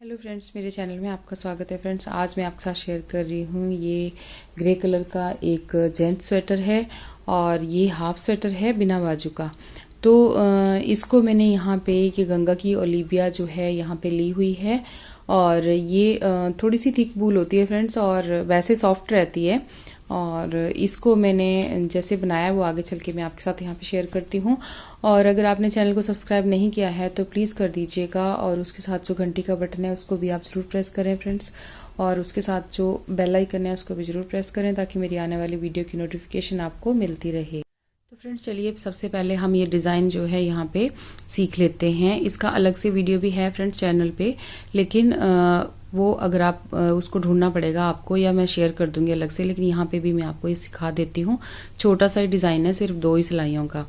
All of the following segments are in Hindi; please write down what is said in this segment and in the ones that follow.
हेलो फ्रेंड्स, मेरे चैनल में आपका स्वागत है। फ्रेंड्स, आज मैं आपके साथ शेयर कर रही हूँ ये ग्रे कलर का एक जेंट्स स्वेटर है और ये हाफ स्वेटर है बिना बाजू का। तो इसको मैंने यहाँ पे कि गंगा की ओलिविया जो है यहाँ पे ली हुई है और ये थोड़ी सी थिक वूल होती है फ्रेंड्स और वैसे सॉफ्ट रहती है। और इसको मैंने जैसे बनाया वो आगे चल के मैं आपके साथ यहाँ पे शेयर करती हूँ। और अगर आपने चैनल को सब्सक्राइब नहीं किया है तो प्लीज़ कर दीजिएगा और उसके साथ जो घंटी का बटन है उसको भी आप ज़रूर प्रेस करें फ्रेंड्स। और उसके साथ जो बेल आइकन है उसको भी ज़रूर प्रेस करें ताकि मेरी आने वाली वीडियो की नोटिफिकेशन आपको मिलती रहे। तो फ्रेंड्स चलिए सबसे पहले हम ये डिज़ाइन जो है यहाँ पे सीख लेते हैं। इसका अलग से वीडियो भी है फ्रेंड्स चैनल पे, लेकिन वो अगर आप उसको ढूंढना पड़ेगा आपको या मैं शेयर कर दूंगी अलग से, लेकिन यहाँ पे भी मैं आपको ये सिखा देती हूँ। छोटा सा डिज़ाइन है, सिर्फ 2 ही सिलाइयों का,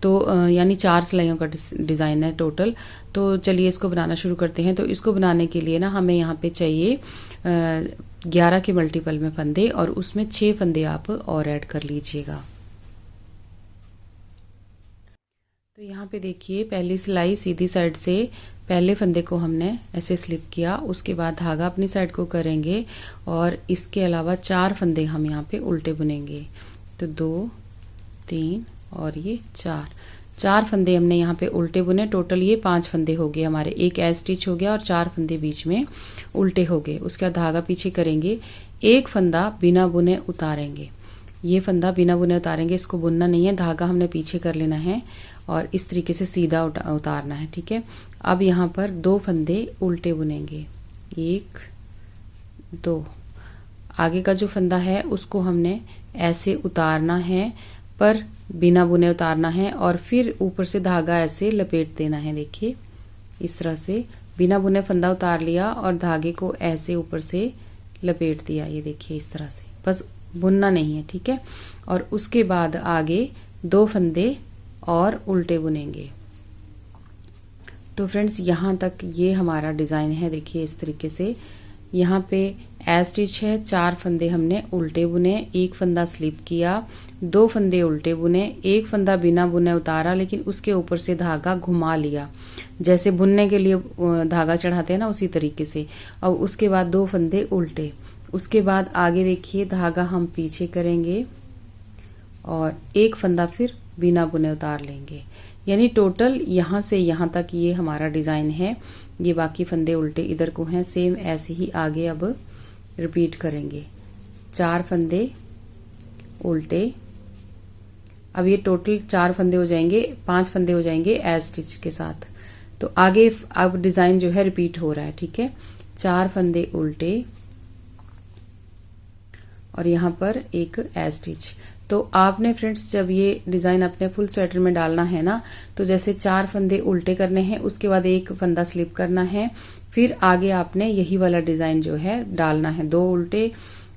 तो यानी 4 सिलाइयों का डिज़ाइन है टोटल। तो चलिए इसको बनाना शुरू करते हैं। तो इसको बनाने के लिए ना हमें यहाँ पे चाहिए 11 के मल्टीपल में फंदे और उसमें 6 फंदे आप और ऐड कर लीजिएगा। तो यहाँ पे देखिए पहली सिलाई सीधी साइड से पहले फंदे को हमने ऐसे स्लिप किया, उसके बाद धागा अपनी साइड को करेंगे और इसके अलावा 4 फंदे हम यहाँ पे उल्टे बुनेंगे। तो 2 3 और ये 4 फंदे हमने यहाँ पे उल्टे बुने। टोटल ये 5 फंदे हो गए हमारे, एक एज स्टिच हो गया और 4 फंदे बीच में उल्टे हो गए। उसके बाद धागा पीछे करेंगे, एक फंदा बिना बुने उतारेंगे। ये फंदा बिना बुने उतारेंगे, इसको बुनना नहीं है, धागा हमने पीछे कर लेना है और इस तरीके से सीधा उतारना है। ठीक है, अब यहाँ पर 2 फंदे उल्टे बुनेंगे, 1 2। आगे का जो फंदा है उसको हमने ऐसे उतारना है पर बिना बुने उतारना है और फिर ऊपर से धागा ऐसे लपेट देना है। देखिए इस तरह से बिना बुने फंदा उतार लिया और धागे को ऐसे ऊपर से लपेट दिया। ये देखिए इस तरह से, बस बुनना नहीं है। ठीक है, और उसके बाद आगे 2 फंदे और उल्टे बुनेंगे। तो फ्रेंड्स यहाँ तक ये हमारा डिज़ाइन है। देखिए इस तरीके से यहाँ पे एज स्टिच है, 4 फंदे हमने उल्टे बुने, एक फंदा स्लिप किया, 2 फंदे उल्टे बुने, एक फंदा बिना बुने उतारा लेकिन उसके ऊपर से धागा घुमा लिया, जैसे बुनने के लिए धागा चढ़ाते हैं ना उसी तरीके से। और उसके बाद 2 फंदे उल्टे, उसके बाद आगे देखिए धागा हम पीछे करेंगे और एक फंदा फिर बिना बुने उतार लेंगे। यानी टोटल यहाँ से यहाँ तक ये हमारा डिज़ाइन है। ये बाकी फंदे उल्टे इधर को हैं, सेम ऐसे ही आगे अब रिपीट करेंगे। 4 फंदे उल्टे, अब ये टोटल 4 फंदे हो जाएंगे, 5 फंदे हो जाएंगे एज स्टिच के साथ। तो आगे अब डिज़ाइन जो है रिपीट हो रहा है। ठीक है, 4 फंदे उल्टे और यहाँ पर एक एज स्टिच। तो आपने फ्रेंड्स जब ये डिज़ाइन अपने फुल स्वेटर में डालना है ना, तो जैसे 4 फंदे उल्टे करने हैं, उसके बाद एक फंदा स्लिप करना है, फिर आगे आपने यही वाला डिज़ाइन जो है डालना है, 2 उल्टे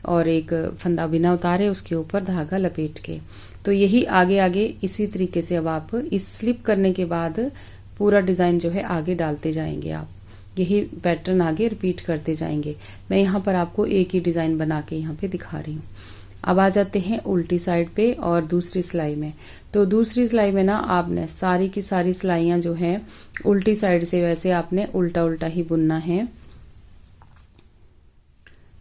और एक फंदा बिना उतारे उसके ऊपर धागा लपेट के। तो यही आगे आगे इसी तरीके से अब आप इस स्लिप करने के बाद पूरा डिज़ाइन जो है आगे डालते जाएंगे। आप यही पैटर्न आगे रिपीट करते जाएंगे। मैं यहाँ पर आपको एक ही डिज़ाइन बना के यहाँ पे दिखा रही हूँ। अब आ जाते हैं उल्टी साइड पे और दूसरी सिलाई में। तो दूसरी सिलाई में ना आपने सारी की सारी सिलाइयां जो हैं उल्टी साइड से वैसे आपने उल्टा उल्टा ही बुनना है,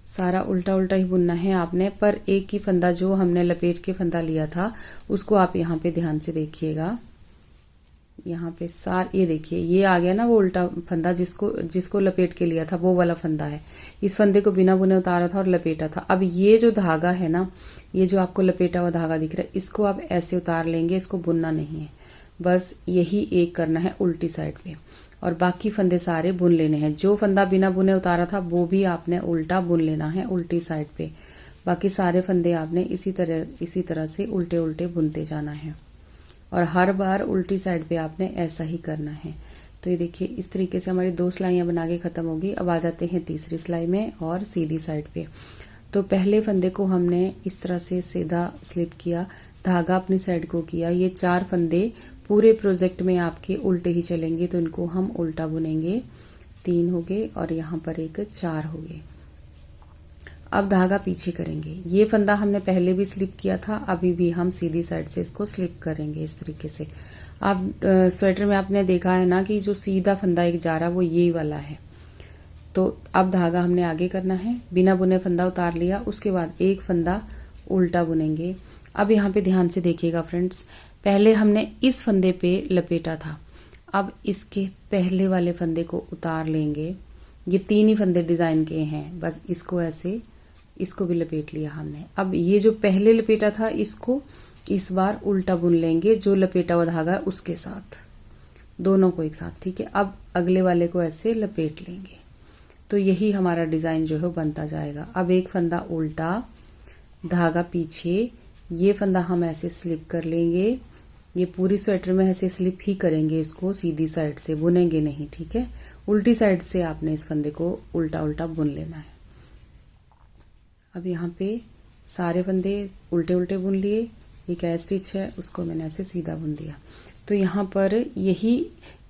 सारा उल्टा उल्टा ही बुनना है आपने। पर एक ही फंदा जो हमने लपेट के फंदा लिया था उसको आप यहाँ पे ध्यान से देखिएगा। यहाँ पे ये देखिए ये आ गया ना वो उल्टा फंदा, जिसको लपेट के लिया था वो वाला फंदा है। इस फंदे को बिना बुने उतारा था और लपेटा था। अब ये जो धागा है ना, ये जो आपको लपेटा हुआ धागा दिख रहा है, इसको आप ऐसे उतार लेंगे, इसको बुनना नहीं है, बस यही एक करना है उल्टी साइड पे और बाकी फंदे सारे बुन लेने हैं। जो फंदा बिना बुने उतारा था वो भी आपने उल्टा बुन लेना है उल्टी साइड पे। बाकी सारे फंदे आपने इसी तरह से उल्टे उल्टे बुनते जाना है और हर बार उल्टी साइड पे आपने ऐसा ही करना है। तो ये देखिए इस तरीके से हमारी 2 सिलाइयां बना के खत्म होगी। अब आ जाते हैं तीसरी सिलाई में और सीधी साइड पे। तो पहले फंदे को हमने इस तरह से सीधा स्लिप किया, धागा अपनी साइड को किया। ये 4 फंदे पूरे प्रोजेक्ट में आपके उल्टे ही चलेंगे, तो इनको हम उल्टा बुनेंगे। 3 हो गए और यहाँ पर एक 4 हो गए। अब धागा पीछे करेंगे। ये फंदा हमने पहले भी स्लिप किया था, अभी भी हम सीधी साइड से इसको स्लिप करेंगे इस तरीके से। अब स्वेटर में आपने देखा है ना कि जो सीधा फंदा एक जा रहा है वो ये वाला है। तो अब धागा हमने आगे करना है, बिना बुने फंदा उतार लिया, उसके बाद एक फंदा उल्टा बुनेंगे। अब यहाँ पे ध्यान से देखिएगा फ्रेंड्स, पहले हमने इस फंदे पे लपेटा था, अब इसके पहले वाले फंदे को उतार लेंगे। ये 3 ही फंदे डिजाइन के हैं, बस इसको ऐसे, इसको भी लपेट लिया हमने। अब ये जो पहले लपेटा था इसको इस बार उल्टा बुन लेंगे, जो लपेटा हुआ धागा है उसके साथ, दोनों को एक साथ, ठीक है। अब अगले वाले को ऐसे लपेट लेंगे, तो यही हमारा डिजाइन जो है बनता जाएगा। अब एक फंदा उल्टा, धागा पीछे, ये फंदा हम ऐसे स्लिप कर लेंगे। ये पूरी स्वेटर में ऐसे स्लिप ही करेंगे, इसको सीधी साइड से बुनेंगे नहीं, ठीक है। उल्टी साइड से आपने इस फंदे को उल्टा उल्टा बुन लेना है। अब यहाँ पे सारे फंदे उल्टे उल्टे बुन लिए, एक ऐ स्टिच है उसको मैंने ऐसे सीधा बुन दिया। तो यहाँ पर यही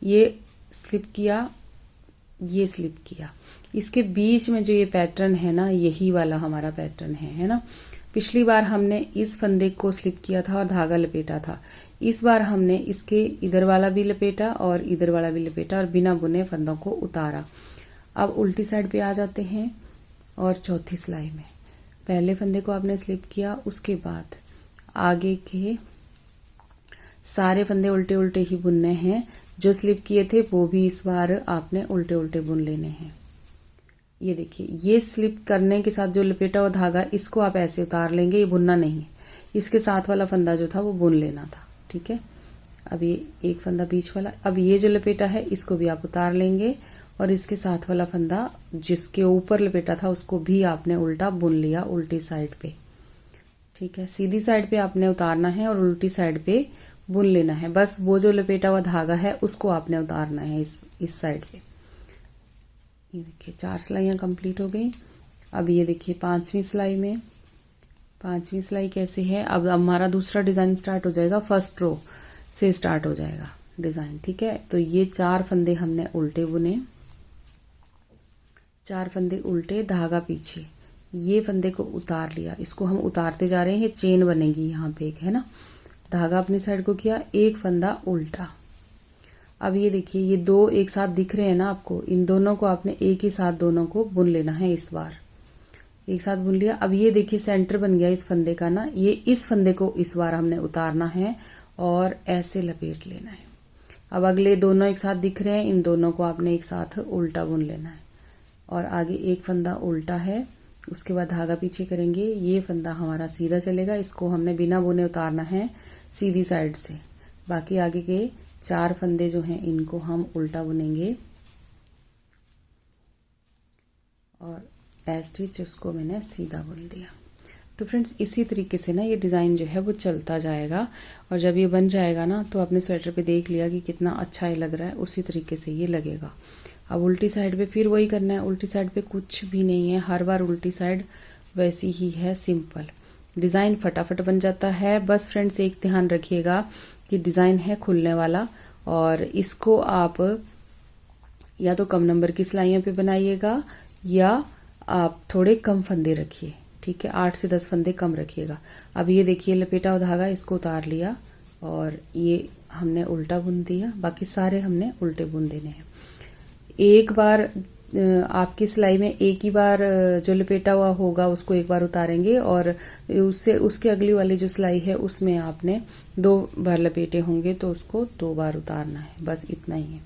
ये स्लिप किया, ये स्लिप किया, इसके बीच में जो ये पैटर्न है ना, यही वाला हमारा पैटर्न है ना। पिछली बार हमने इस फंदे को स्लिप किया था और धागा लपेटा था, इस बार हमने इसके इधर वाला भी लपेटा और इधर वाला भी लपेटा और बिना बुने फंदों को उतारा। अब उल्टी साइड पे आ जाते हैं और चौथी सिलाई में पहले फंदे को आपने स्लिप किया, उसके बाद आगे के सारे फंदे उल्टे उल्टे ही बुनने हैं। जो स्लिप किए थे वो भी इस बार आपने उल्टे उल्टे बुन लेने हैं। ये देखिए, ये स्लिप करने के साथ जो लपेटा हुआ धागा, इसको आप ऐसे उतार लेंगे, ये बुनना नहीं, इसके साथ वाला फंदा जो था वो बुन लेना था, ठीक है। अब ये एक फंदा बीच वाला, अब ये जो लपेटा है इसको भी आप उतार लेंगे और इसके साथ वाला फंदा जिसके ऊपर लपेटा था उसको भी आपने उल्टा बुन लिया, उल्टी साइड पे, ठीक है। सीधी साइड पे आपने उतारना है और उल्टी साइड पे बुन लेना है। बस वो जो लपेटा हुआ धागा है उसको आपने उतारना है इस साइड पे। ये देखिए 4 सिलाइयाँ कंप्लीट हो गई। अब ये देखिए 5वीं सिलाई में, 5वीं सिलाई कैसे है, अब हमारा दूसरा डिजाइन स्टार्ट हो जाएगा, फर्स्ट रो से स्टार्ट हो जाएगा डिजाइन, ठीक है। तो ये 4 फंदे हमने उल्टे बुने, 4 फंदे उल्टे, धागा पीछे, ये फंदे को उतार लिया, इसको हम उतारते जा रहे हैं, चेन बनेगी यहाँ पे एक, है ना। धागा अपनी साइड को किया, एक फंदा उल्टा। अब ये देखिए, ये 2 एक साथ दिख रहे हैं ना आपको, इन दोनों को आपने एक ही साथ दोनों को बुन लेना है, इस बार एक साथ बुन लिया। अब ये देखिए सेंटर बन गया इस फंदे का ना, ये इस फंदे को इस बार हमने उतारना है और ऐसे लपेट लेना है। अब अगले दोनों एक साथ दिख रहे हैं, इन दोनों को आपने एक साथ उल्टा बुन लेना है और आगे एक फंदा उल्टा है, उसके बाद धागा पीछे करेंगे, ये फंदा हमारा सीधा चलेगा, इसको हमने बिना बुने उतारना है सीधी साइड से। बाकी आगे के 4 फंदे जो हैं इनको हम उल्टा बुनेंगे और ऐ स्टिच उसको मैंने सीधा बुन दिया। तो फ्रेंड्स इसी तरीके से ना ये डिज़ाइन जो है वो चलता जाएगा और जब ये बन जाएगा ना तो आपने स्वेटर पे देख लिया कि कितना अच्छा ये लग रहा है, उसी तरीके से ये लगेगा। अब उल्टी साइड पे फिर वही करना है, उल्टी साइड पे कुछ भी नहीं है, हर बार उल्टी साइड वैसी ही है, सिंपल डिज़ाइन फटाफट बन जाता है। बस फ्रेंड्स एक ध्यान रखिएगा कि डिज़ाइन है खुलने वाला और इसको आप या तो कम नंबर की सिलाइयों पे बनाइएगा या आप थोड़े कम फंदे रखिए, ठीक है, 8 से 10 फंदे कम रखिएगा। अब ये देखिए लपेटा हुआ धागा, इसको उतार लिया और ये हमने उल्टा बुन दिया, बाकी सारे हमने उल्टे बुन देने हैं। एक बार आपकी सिलाई में एक ही बार जो लपेटा हुआ होगा उसको एक बार उतारेंगे और उसके अगली वाली जो सिलाई है उसमें आपने 2 बार लपेटे होंगे तो उसको 2 बार उतारना है, बस इतना ही है।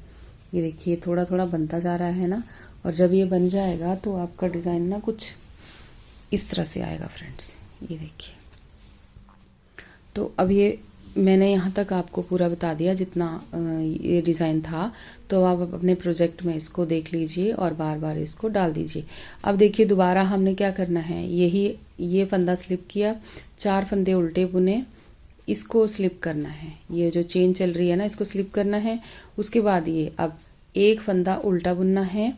ये देखिए थोड़ा थोड़ा बनता जा रहा है ना, और जब ये बन जाएगा तो आपका डिज़ाइन ना कुछ इस तरह से आएगा फ्रेंड्स। ये देखिए, तो अब ये मैंने यहाँ तक आपको पूरा बता दिया जितना ये डिज़ाइन था, तो आप अपने प्रोजेक्ट में इसको देख लीजिए और बार बार इसको डाल दीजिए। अब देखिए दोबारा हमने क्या करना है, ये फंदा स्लिप किया, 4 फंदे उल्टे बुने, इसको स्लिप करना है, ये जो चेन चल रही है ना इसको स्लिप करना है। उसके बाद ये अब एक फंदा उल्टा बुनना है,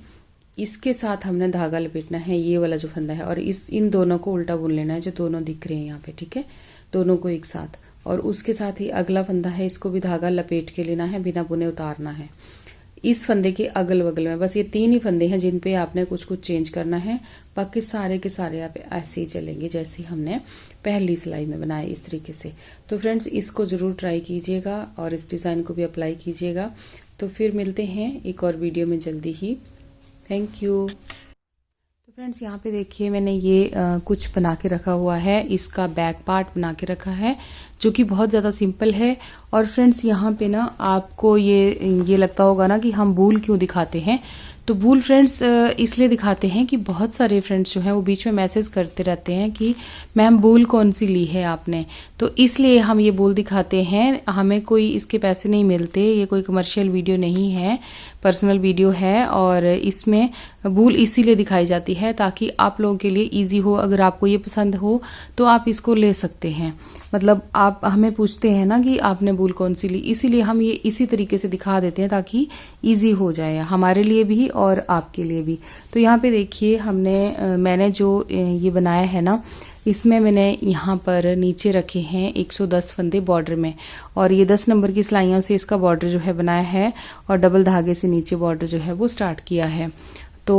इसके साथ हमने धागा लपेटना है, ये वाला जो फंदा है, और इन दोनों को उल्टा बुन लेना है जो दोनों दिख रहे हैं यहाँ पे, ठीक है, दोनों को एक साथ। और उसके साथ ही अगला फंदा है, इसको भी धागा लपेट के लेना है, बिना बुने उतारना है। इस फंदे के अगल बगल में बस ये 3 ही फंदे हैं जिन पे आपने कुछ कुछ चेंज करना है, बाकी सारे के सारे आप ऐसे ही चलेंगे जैसे हमने पहली सिलाई में बनाए, इस तरीके से। तो फ्रेंड्स इसको ज़रूर ट्राई कीजिएगा और इस डिज़ाइन को भी अप्लाई कीजिएगा। तो फिर मिलते हैं एक और वीडियो में जल्दी ही। Thank you. फ्रेंड्स यहाँ पे देखिए मैंने ये कुछ बना के रखा हुआ है, इसका बैक पार्ट बना के रखा है जो कि बहुत ज़्यादा सिंपल है। और फ्रेंड्स यहाँ पे ना आपको ये लगता होगा ना कि हम बूल क्यों दिखाते हैं, तो बूल फ्रेंड्स इसलिए दिखाते हैं कि बहुत सारे फ्रेंड्स जो हैं वो बीच में मैसेज करते रहते हैं कि मैम बूल कौन सी ली है आपने, तो इसलिए हम ये बूल दिखाते हैं। हमें कोई इसके पैसे नहीं मिलते, ये कोई कमर्शियल वीडियो नहीं है, पर्सनल वीडियो है। और इसमें बूल इसीलिए दिखाई जाती है ताकि आप लोगों के लिए इजी हो। अगर आपको ये पसंद हो तो आप इसको ले सकते हैं। मतलब आप हमें पूछते हैं ना कि आपने बूल कौन सी ली, इसीलिए हम ये इसी तरीके से दिखा देते हैं ताकि इजी हो जाए हमारे लिए भी और आपके लिए भी। तो यहाँ पे देखिए मैंने जो ये बनाया है ना, इसमें मैंने यहाँ पर नीचे रखे हैं 110 फंदे बॉर्डर में, और ये 10 नंबर की सिलाइयों से इसका बॉर्डर जो है बनाया है और डबल धागे से नीचे बॉर्डर जो है वो स्टार्ट किया है। तो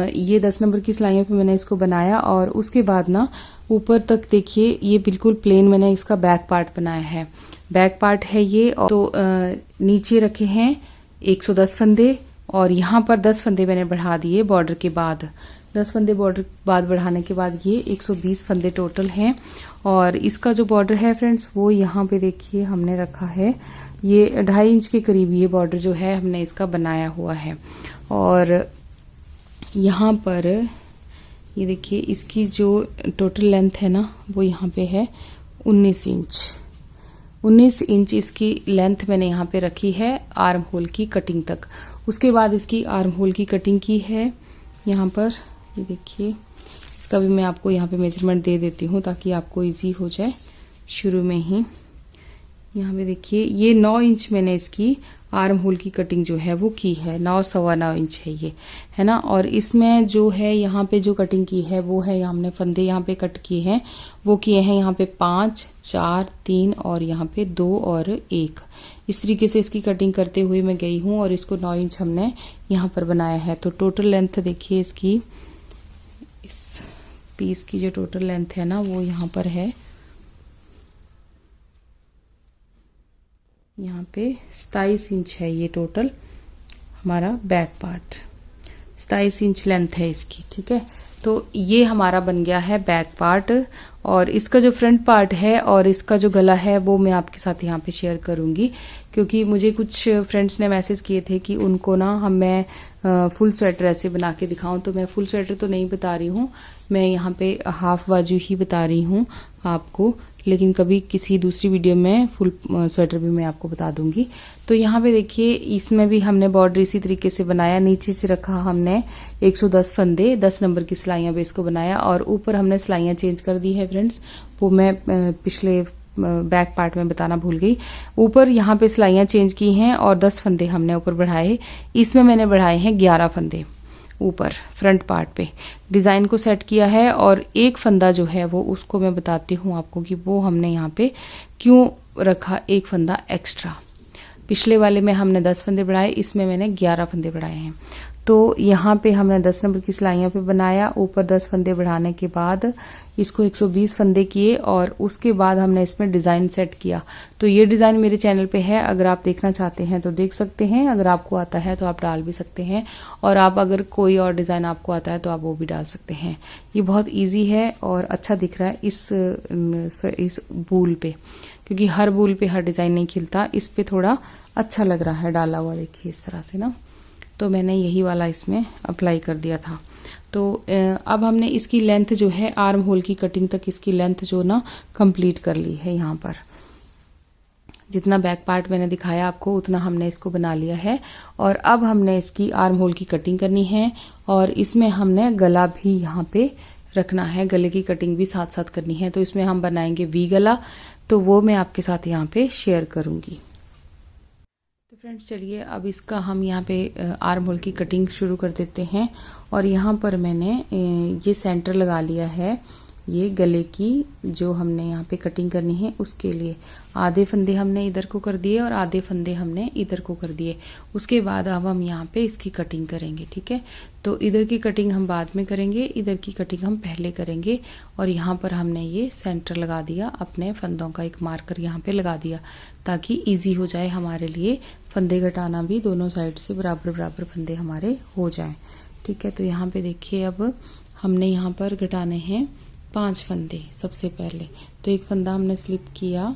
ये 10 नंबर की सिलाइयों पे मैंने इसको बनाया और उसके बाद ना ऊपर तक देखिए ये बिल्कुल प्लेन मैंने इसका बैक पार्ट बनाया है। बैक पार्ट है ये। और तो नीचे रखे हैं 110 फंदे और यहाँ पर 10 फंदे मैंने बढ़ा दिए बॉर्डर के बाद। 10 फंदे बॉर्डर बाद बढ़ाने के बाद ये 120 फंदे टोटल हैं। और इसका जो बॉर्डर है फ्रेंड्स वो यहाँ पे देखिए हमने रखा है, ये 2.5 इंच के करीब ये बॉर्डर जो है हमने इसका बनाया हुआ है। और यहाँ पर ये देखिए इसकी जो टोटल लेंथ है ना वो यहाँ पे है 19 इंच। 19 इंच इसकी लेंथ मैंने यहाँ पे रखी है आर्म होल की कटिंग तक। उसके बाद इसकी आर्म होल की कटिंग की है यहाँ पर, ये देखिए इसका भी मैं आपको यहाँ पे मेजरमेंट दे देती हूँ ताकि आपको इजी हो जाए शुरू में ही। यहाँ पे देखिए ये 9 इंच मैंने इसकी आर्म होल की कटिंग जो है वो की है, 9 सवा 9 इंच है ये, है ना। और इसमें जो है यहाँ पे जो कटिंग की है वो है, हमने फंदे यहाँ पे कट किए हैं, वो किए हैं यहाँ पे 5, 4, 3 और यहाँ पे 2 और 1। इस तरीके से इसकी कटिंग करते हुए मैं गई हूँ और इसको 9 इंच हमने यहाँ पर बनाया है। तो टोटल लेंथ देखिए इसकी, इस पीस की जो टोटल लेंथ है ना वो यहाँ पर है, यहाँ पे 27 इंच है ये टोटल हमारा बैक पार्ट, 27 इंच लेंथ है इसकी, ठीक है। तो ये हमारा बन गया है बैक पार्ट। और इसका जो फ्रंट पार्ट है और इसका जो गला है वो मैं आपके साथ यहाँ पे शेयर करूँगी, क्योंकि मुझे कुछ फ्रेंड्स ने मैसेज किए थे कि उनको ना मैं फुल स्वेटर ऐसे बना के दिखाऊं। तो मैं फुल स्वेटर तो नहीं बता रही हूँ, मैं यहाँ पे हाफ बाजू ही बता रही हूँ आपको, लेकिन कभी किसी दूसरी वीडियो में फुल स्वेटर भी मैं आपको बता दूंगी। तो यहाँ पे देखिए इसमें भी हमने बॉर्डर इसी तरीके से बनाया, नीचे से रखा हमने 110 फंदे, 10 नंबर की सिलाइयाँ बेस को बनाया और ऊपर हमने सिलाइयाँ चेंज कर दी है फ्रेंड्स, वो मैं पिछले बैक पार्ट में बताना भूल गई। ऊपर यहाँ पे सिलाइयाँ चेंज की हैं और 10 फंदे हमने ऊपर बढ़ाए, इसमें मैंने बढ़ाए हैं 11 फंदे ऊपर फ्रंट पार्ट पे डिजाइन को सेट किया है। और एक फंदा जो है वो उसको मैं बताती हूँ आपको कि वो हमने यहाँ पे क्यों रखा एक फंदा एक्स्ट्रा। पिछले वाले में हमने 10 फंदे बढ़ाए, इसमें मैंने 11 फंदे बढ़ाए हैं। तो यहाँ पे हमने 10 नंबर की सिलाइयों पे बनाया, ऊपर 10 फंदे बढ़ाने के बाद इसको 120 फंदे किए और उसके बाद हमने इसमें डिज़ाइन सेट किया। तो ये डिज़ाइन मेरे चैनल पे है, अगर आप देखना चाहते हैं तो देख सकते हैं, अगर आपको आता है तो आप डाल भी सकते हैं, और आप अगर कोई और डिज़ाइन आपको आता है तो आप वो भी डाल सकते हैं। ये बहुत ईजी है और अच्छा दिख रहा है इस बूल पे, क्योंकि हर बूल पे हर डिज़ाइन नहीं खिलता, इस पे थोड़ा अच्छा लग रहा है डाला हुआ, देखिए इस तरह से ना। तो मैंने यही वाला इसमें अप्लाई कर दिया था। तो अब हमने इसकी लेंथ जो है आर्म होल की कटिंग तक इसकी लेंथ जो ना कंप्लीट कर ली है। यहाँ पर जितना बैक पार्ट मैंने दिखाया आपको उतना हमने इसको बना लिया है। और अब हमने इसकी आर्म होल की कटिंग करनी है और इसमें हमने गला भी यहाँ पे रखना है, गले की कटिंग भी साथ साथ करनी है। तो इसमें हम बनाएंगे वी गला, तो वो मैं आपके साथ यहाँ पे शेयर करूँगी। तो फ्रेंड्स चलिए अब इसका हम यहाँ पे आर्म होल की कटिंग शुरू कर देते हैं। और यहाँ पर मैंने ये सेंटर लगा लिया है, ये गले की जो हमने यहाँ पे कटिंग करनी है उसके लिए आधे फंदे हमने इधर को कर दिए और आधे फंदे हमने इधर को कर दिए। उसके बाद अब हम यहाँ पे इसकी कटिंग करेंगे, ठीक है। तो इधर की कटिंग हम बाद में करेंगे, इधर की कटिंग हम पहले करेंगे। और यहाँ पर हमने ये सेंटर लगा दिया, अपने फंदों का एक मार्कर यहाँ पे लगा दिया ताकि ईजी हो जाए हमारे लिए फंदे घटाना भी, दोनों साइड से बराबर बराबर फंदे हमारे हो जाएं। ठीक है। तो यहाँ पे देखिए अब हमने यहाँ पर घटाने हैं 5 फंदे सबसे पहले। तो एक फंदा हमने स्लिप किया,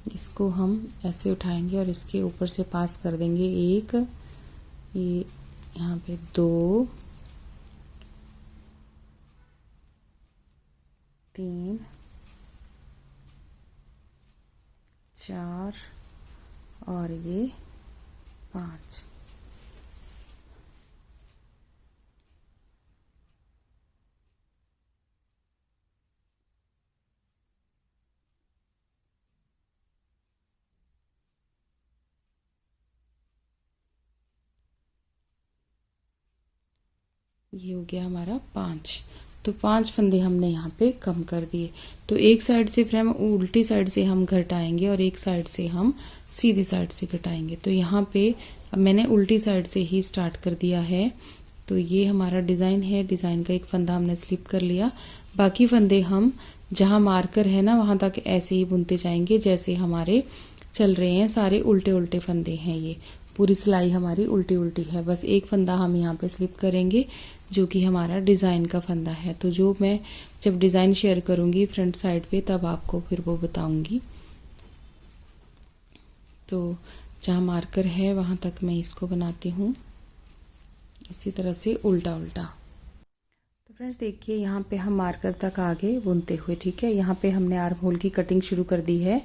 इसको हम ऐसे उठाएंगे और इसके ऊपर से पास कर देंगे एक, ये यहाँ पे 2, 3, 4 और ये 5। ये हो गया हमारा 5। तो 5 फंदे हमने यहाँ पे कम कर दिए। तो एक साइड से फ्रेम उल्टी साइड से हम घटाएंगे और एक साइड से हम सीधी साइड से घटाएंगे। तो यहाँ पे अब मैंने उल्टी साइड से ही स्टार्ट कर दिया है। तो ये हमारा डिज़ाइन है, डिज़ाइन का एक फंदा हमने स्लिप कर लिया। बाकी फंदे हम जहाँ मार्कर है ना वहाँ तक ऐसे ही बुनते जाएंगे जैसे हमारे चल रहे हैं, सारे उल्टे उल्टे फंदे हैं। ये पूरी सिलाई हमारी उल्टी उल्टी है। बस एक फंदा हम यहाँ पे स्लिप करेंगे जो कि हमारा डिज़ाइन का फंदा है। तो जो मैं जब डिज़ाइन शेयर करूँगी फ्रंट साइड पे तब आपको फिर वो बताऊँगी। तो जहाँ मार्कर है वहाँ तक मैं इसको बनाती हूँ इसी तरह से उल्टा उल्टा। तो फ्रेंड्स देखिए यहाँ पे हम मार्कर तक आगे बुनते हुए, ठीक है। यहाँ पे हमने आर्म होल की कटिंग शुरू कर दी है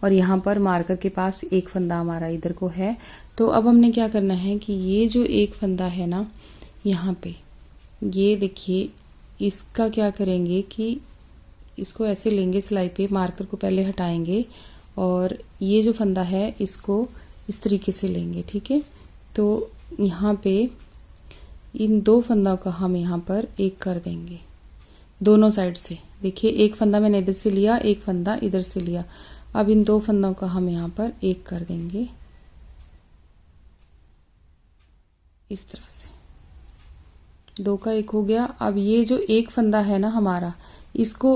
और यहाँ पर मार्कर के पास एक फंदा हमारा इधर को है। तो अब हमने क्या करना है कि ये जो एक फंदा है ना यहाँ पे, ये देखिए इसका क्या करेंगे कि इसको ऐसे लेंगे सिलाई पे, मार्कर को पहले हटाएंगे और ये जो फंदा है इसको इस तरीके से लेंगे, ठीक है। तो यहाँ पे इन 2 फंदों का हम यहाँ पर एक कर देंगे दोनों साइड से। देखिए एक फंदा मैंने इधर से लिया, एक फंदा इधर से लिया। अब इन 2 फंदों का हम यहाँ पर एक कर देंगे इस तरह से। 2 का एक हो गया। अब ये जो एक फंदा है ना हमारा, इसको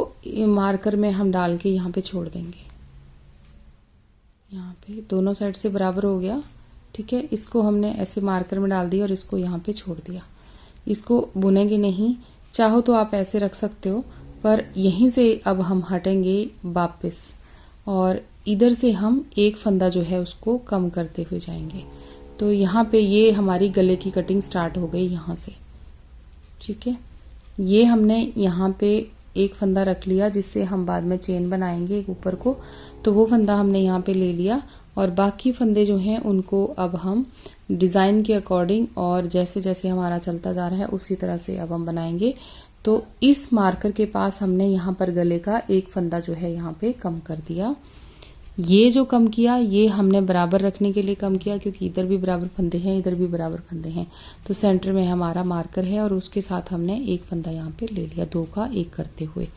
मार्कर में हम डाल के यहाँ पे छोड़ देंगे। यहाँ पे दोनों साइड से बराबर हो गया, ठीक है। इसको हमने ऐसे मार्कर में डाल दिया और इसको यहाँ पे छोड़ दिया। इसको बुनेंगे नहीं, चाहो तो आप ऐसे रख सकते हो, पर यहीं से अब हम हटेंगे वापस और इधर से हम एक फंदा जो है उसको कम करते हुए जाएंगे। तो यहाँ पे ये हमारी गले की कटिंग स्टार्ट हो गई यहाँ से, ठीक है। ये हमने यहाँ पे एक फंदा रख लिया जिससे हम बाद में चेन बनाएंगे एक ऊपर को। तो वो फंदा हमने यहाँ पे ले लिया और बाकी फंदे जो हैं उनको अब हम डिज़ाइन के अकॉर्डिंग और जैसे जैसे हमारा चलता जा रहा है उसी तरह से अब हम बनाएंगे। तो इस मार्कर के पास हमने यहाँ पर गले का एक फंदा जो है यहाँ पे कम कर दिया। ये जो कम किया ये हमने बराबर रखने के लिए कम किया क्योंकि इधर भी बराबर फंदे हैं, इधर भी बराबर फंदे हैं। तो सेंटर में हमारा मार्कर है और उसके साथ हमने एक फंदा यहाँ पे ले लिया, 2 का एक करते हुए।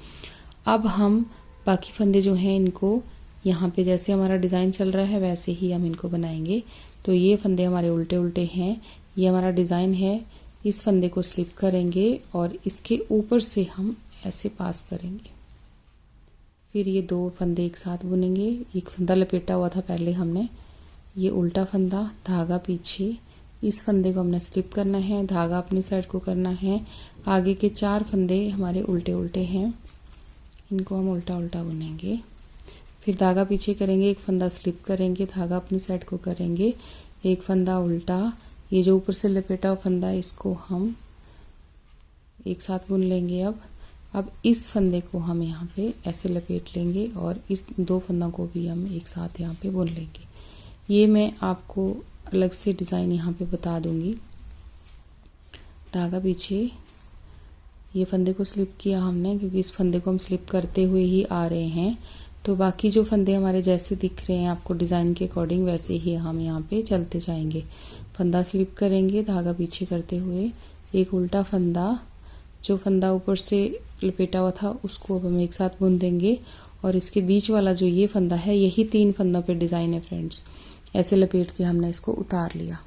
अब हम बाकी फंदे जो हैं इनको यहाँ पे जैसे हमारा डिज़ाइन चल रहा है वैसे ही हम इनको बनाएंगे। तो ये फंदे हमारे उल्टे उल्टे हैं, ये हमारा डिज़ाइन है। इस फंदे को स्लिप करेंगे और इसके ऊपर से हम ऐसे पास करेंगे। फिर ये 2 फंदे एक साथ बुनेंगे। एक फंदा लपेटा हुआ था पहले हमने, ये उल्टा फंदा, धागा पीछे, इस फंदे को हमने स्लिप करना है, धागा अपनी साइड को करना है। आगे के 4 फंदे हमारे उल्टे उल्टे हैं, इनको हम उल्टा उल्टा बुनेंगे। फिर धागा पीछे करेंगे, एक फंदा स्लिप करेंगे, धागा अपनी साइड को करेंगे, एक फंदा उल्टा। ये जो ऊपर से लपेटा हुआ फंदा इसको हम एक साथ बुन लेंगे। अब इस फंदे को हम यहाँ पे ऐसे लपेट लेंगे और इस 2 फंदों को भी हम एक साथ यहाँ पे बुन लेंगे। ये मैं आपको अलग से डिज़ाइन यहाँ पे बता दूँगी। धागा पीछे, ये फंदे को स्लिप किया हमने क्योंकि इस फंदे को हम स्लिप करते हुए ही आ रहे हैं। तो बाकी जो फंदे हमारे जैसे दिख रहे हैं आपको डिज़ाइन के अकॉर्डिंग वैसे ही हम यहाँ पे चलते जाएंगे। फंदा स्लिप करेंगे, धागा पीछे करते हुए, एक उल्टा फंदा, जो फंदा ऊपर से लपेटा हुआ था उसको अब हम एक साथ बुन देंगे और इसके बीच वाला जो ये फंदा है यही 3 फंदों पे डिज़ाइन है फ्रेंड्स। ऐसे लपेट के हमने इसको उतार लिया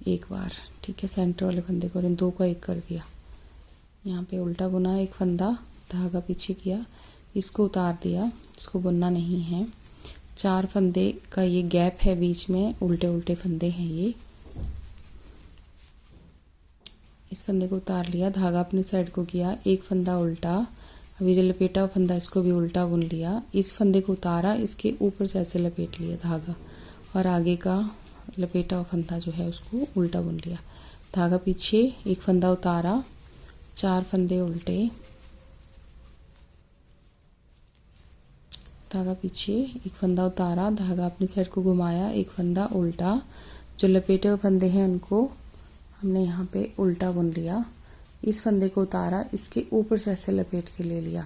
एक बार, ठीक है। सेंटर वाले फंदे को 2 का एक कर दिया, यहाँ पे उल्टा बुना, एक फंदा, धागा पीछे किया, इसको उतार दिया, इसको बुनना नहीं है। 4 फंदे का ये गैप है बीच में, उल्टे उल्टे फंदे हैं ये। इस फंदे को उतार लिया, धागा अपनी साइड को किया, एक फंदा उल्टा, अभी जो लपेटा हुआ फंदा इसको भी उल्टा बुन लिया, इस फंदे को उतारा, इसके ऊपर से ऐसे लपेट लिया धागा और आगे का लपेटा हुआ फंदा जो है उसको उल्टा बुन लिया, धागा पीछे, एक फंदा उतारा, 4 फंदे उल्टे, धागा पीछे, एक फंदा उतारा, धागा अपनी साइड को घुमाया, एक फंदा उल्टा, जो लपेटे हुए फंदे हैं उनको हमने यहाँ पे उल्टा बुन लिया, इस फंदे को उतारा, इसके ऊपर से ऐसे लपेट के ले लिया।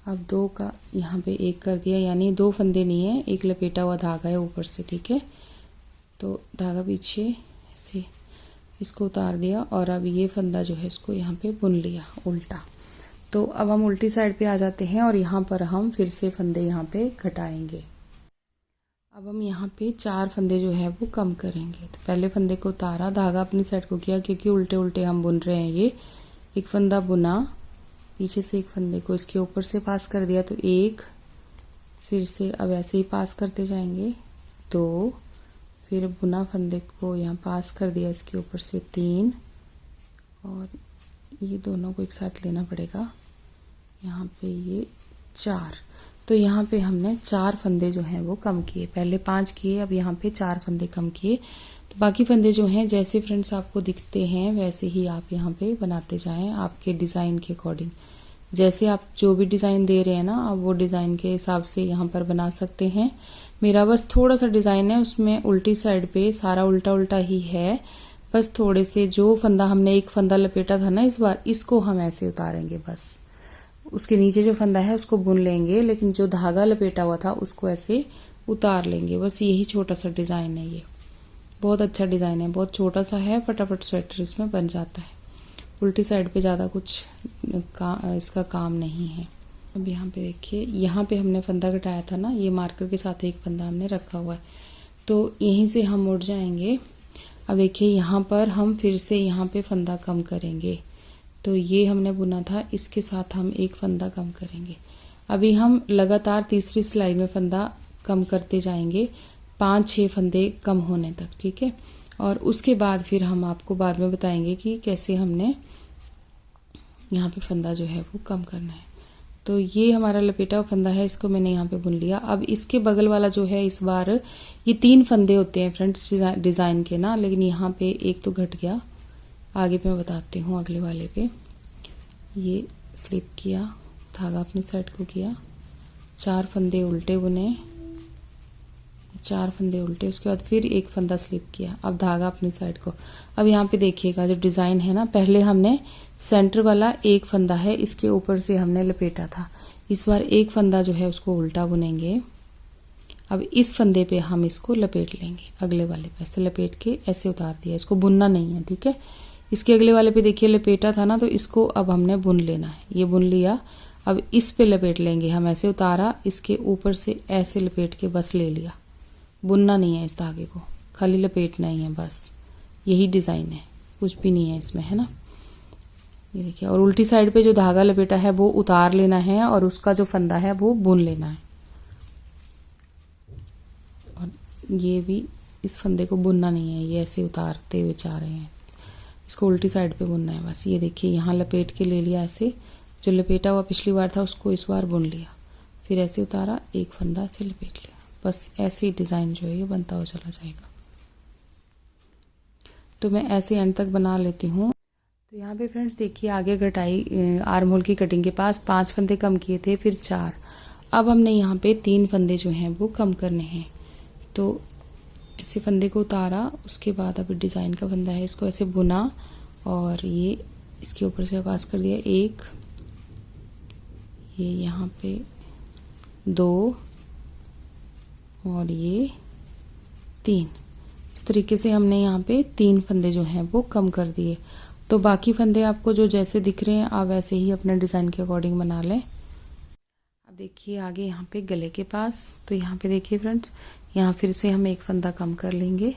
अब 2 का यहाँ पे 1 कर दिया, यानी 2 फंदे नहीं है, एक लपेटा हुआ धागा है ऊपर से, ठीक है। तो धागा पीछे ऐसे इसको उतार दिया और अब ये फंदा जो है इसको यहाँ पे बुन लिया उल्टा। तो अब हम उल्टी साइड पे आ जाते हैं और यहाँ पर हम फिर से फंदे यहाँ पे घटाएंगे। अब हम यहाँ पे 4 फंदे जो है वो कम करेंगे। तो पहले फंदे को उतारा, धागा अपनी साइड को किया, क्योंकि उल्टे उल्टे हम बुन रहे हैं ये, एक फंदा बुना, पीछे से एक फंदे को इसके ऊपर से पास कर दिया, तो 1, फिर से अब ऐसे ही पास करते जाएंगे, 2, फिर बुना फंदे को यहाँ पास कर दिया इसके ऊपर से 3, और ये दोनों को एक साथ लेना पड़ेगा, यहाँ पे ये 4। तो यहाँ पे हमने 4 फंदे जो हैं वो कम किए, पहले 5 किए, अब यहाँ पे 4 फंदे कम किए। तो बाकी फंदे जो हैं जैसे फ्रेंड्स आपको दिखते हैं वैसे ही आप यहाँ पे बनाते जाएं, आपके डिज़ाइन के अकॉर्डिंग। जैसे आप जो भी डिज़ाइन दे रहे हैं ना, आप वो डिज़ाइन के हिसाब से यहाँ पर बना सकते हैं। मेरा बस थोड़ा सा डिज़ाइन है, उसमें उल्टी साइड पे सारा उल्टा उल्टा ही है, बस थोड़े से जो फंदा हमने एक फंदा लपेटा था ना इस बार, इसको हम ऐसे उतारेंगे, बस उसके नीचे जो फंदा है उसको बुन लेंगे, लेकिन जो धागा लपेटा हुआ था उसको ऐसे उतार लेंगे। बस यही छोटा सा डिज़ाइन है, ये बहुत अच्छा डिज़ाइन है, बहुत छोटा सा है, फटाफट स्वेटर इसमें बन जाता है। उल्टी साइड पे ज़्यादा कुछ इसका काम नहीं है। अब यहाँ पे देखिए, यहाँ पे हमने फंदा घटाया था ना, ये मार्कर के साथ एक फंदा हमने रखा हुआ है, तो यहीं से हम उठ जाएंगे। अब देखिए यहाँ पर हम फिर से यहाँ पे फंदा कम करेंगे, तो ये हमने बुना था, इसके साथ हम एक फंदा कम करेंगे। अभी हम लगातार तीसरी सिलाई में फंदा कम करते जाएंगे, 5-6 फंदे कम होने तक, ठीक है। और उसके बाद फिर हम आपको बाद में बताएंगे कि कैसे हमने यहाँ पे फंदा जो है वो कम करना है। तो ये हमारा लपेटा हुआ फंदा है, इसको मैंने यहाँ पे बुन लिया। अब इसके बगल वाला जो है, इस बार ये 3 फंदे होते हैं फ्रेंड्स डिज़ाइन के ना, लेकिन यहाँ पे एक तो घट गया, आगे पे मैं बताती हूँ। अगले वाले पे ये स्लिप किया, धागा अपनी साइड को किया, 4 फंदे उल्टे बुने, 4 फंदे उल्टे, उसके बाद फिर एक फंदा स्लिप किया, अब धागा अपनी साइड को। अब यहाँ पे देखिएगा जो डिज़ाइन है ना, पहले हमने सेंटर वाला एक फंदा है, इसके ऊपर से हमने लपेटा था, इस बार एक फंदा जो है उसको उल्टा बुनेंगे। अब इस फंदे पे हम इसको लपेट लेंगे, अगले वाले पे ऐसे लपेट के ऐसे उतार दिया, इसको बुनना नहीं है, ठीक है। इसके अगले वाले पे देखिए लपेटा था ना, तो इसको अब हमने बुन लेना है, ये बुन लिया। अब इस पे लपेट लेंगे हम, ऐसे उतारा, इसके ऊपर से ऐसे लपेट के बस ले लिया, बुनना नहीं है इस धागे को, खाली लपेटना ही है, बस यही डिज़ाइन है, कुछ भी नहीं है इसमें, है ना। ये देखिए, और उल्टी साइड पे जो धागा लपेटा है वो उतार लेना है और उसका जो फंदा है वो बुन लेना है। और ये भी इस फंदे को बुनना नहीं है, ये ऐसे उतारते हुए जा रहे हैं, इसको उल्टी साइड पे बुनना है बस। ये देखिए यहाँ लपेट के ले लिया, ऐसे जो लपेटा हुआ पिछली बार था उसको इस बार बुन लिया, फिर ऐसे उतारा, एक फंदा ऐसे लपेट लिया, बस ऐसे ही डिज़ाइन जो है ये बनता हुआ चला जाएगा। तो मैं ऐसे एंड तक बना लेती हूँ। तो यहाँ पे फ्रेंड्स देखिए, आगे घटाई आर्म होल की कटिंग के पास 5 फंदे कम किए थे, फिर 4, अब हमने यहाँ पे 3 फंदे जो हैं वो कम करने हैं। तो ऐसे फंदे को उतारा, उसके बाद अभी डिज़ाइन का फंदा है, इसको ऐसे बुना और ये इसके ऊपर से पास कर दिया, 1, ये यहाँ पे 2 और ये 3। इस तरीके से हमने यहाँ पे 3 फंदे जो हैं वो कम कर दिए। तो बाकी फंदे आपको जो जैसे दिख रहे हैं आप वैसे ही अपने डिज़ाइन के अकॉर्डिंग बना लें। अब देखिए आगे यहाँ पे गले के पास, तो यहाँ पे देखिए फ्रेंड्स, यहाँ फिर से हम एक फंदा कम कर लेंगे।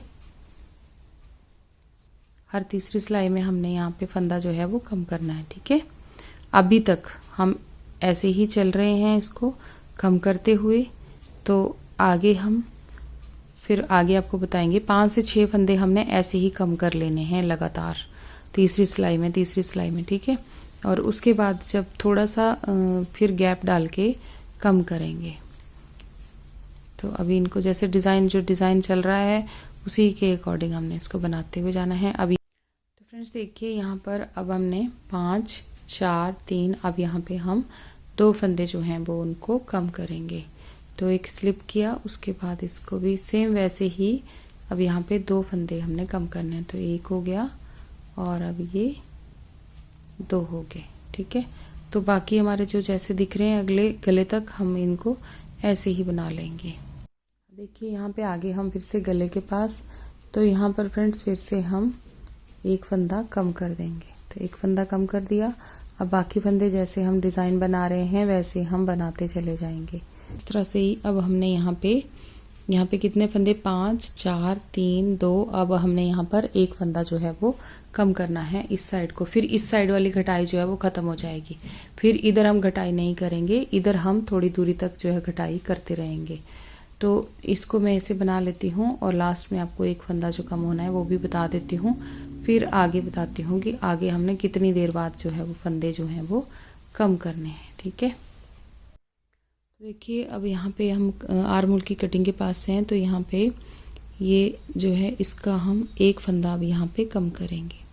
हर तीसरी सिलाई में हमने यहाँ पे फंदा जो है वो कम करना है, ठीक है। अभी तक हम ऐसे ही चल रहे हैं इसको कम करते हुए, तो आगे हम फिर आगे आपको बताएंगे 5 से 6 फंदे हमने ऐसे ही कम कर लेने हैं लगातार। तीसरी सिलाई में, ठीक है। और उसके बाद जब थोड़ा सा फिर गैप डाल के कम करेंगे। तो अभी इनको जैसे जो डिज़ाइन चल रहा है उसी के अकॉर्डिंग हमने इसको बनाते हुए जाना है। अभी तो फ्रेंड्स देखिए यहाँ पर अब हमने 5 4 3, अब यहाँ पे हम 2 फंदे जो हैं वो उनको कम करेंगे। तो एक स्लिप किया, उसके बाद इसको भी सेम वैसे ही अब यहाँ पे 2 फंदे हमने कम करने हैं। तो एक हो गया और अब ये 2 हो गए, ठीक है। तो बाकी हमारे जो जैसे दिख रहे हैं अगले गले तक हम इनको ऐसे ही बना लेंगे। देखिए यहाँ पे आगे हम फिर से गले के पास, तो यहाँ पर फ्रेंड्स फिर से हम एक फंदा कम कर देंगे। तो एक फंदा कम कर दिया। अब बाकी फंदे जैसे हम डिज़ाइन बना रहे हैं वैसे हम बनाते चले जाएंगे। इस तरह से ही अब हमने यहाँ पे कितने फंदे, 5 4 3 2। अब हमने यहाँ पर एक फंदा जो है वो कम करना है इस साइड को। फिर इस साइड वाली घटाई जो है वो ख़त्म हो जाएगी। फिर इधर हम घटाई नहीं करेंगे, इधर हम थोड़ी दूरी तक जो है घटाई करते रहेंगे। तो इसको मैं ऐसे बना लेती हूँ और लास्ट में आपको एक फंदा जो कम होना है वो भी बता देती हूँ। फिर आगे बताती हूँ कि आगे हमने कितनी देर बाद जो है वो फंदे जो हैं वो कम करने हैं, ठीक है। तो देखिए अब यहाँ पे हम आर्म होल की कटिंग के पास हैं। तो यहाँ पे ये जो है इसका हम एक फंदा अब यहाँ पे कम करेंगे।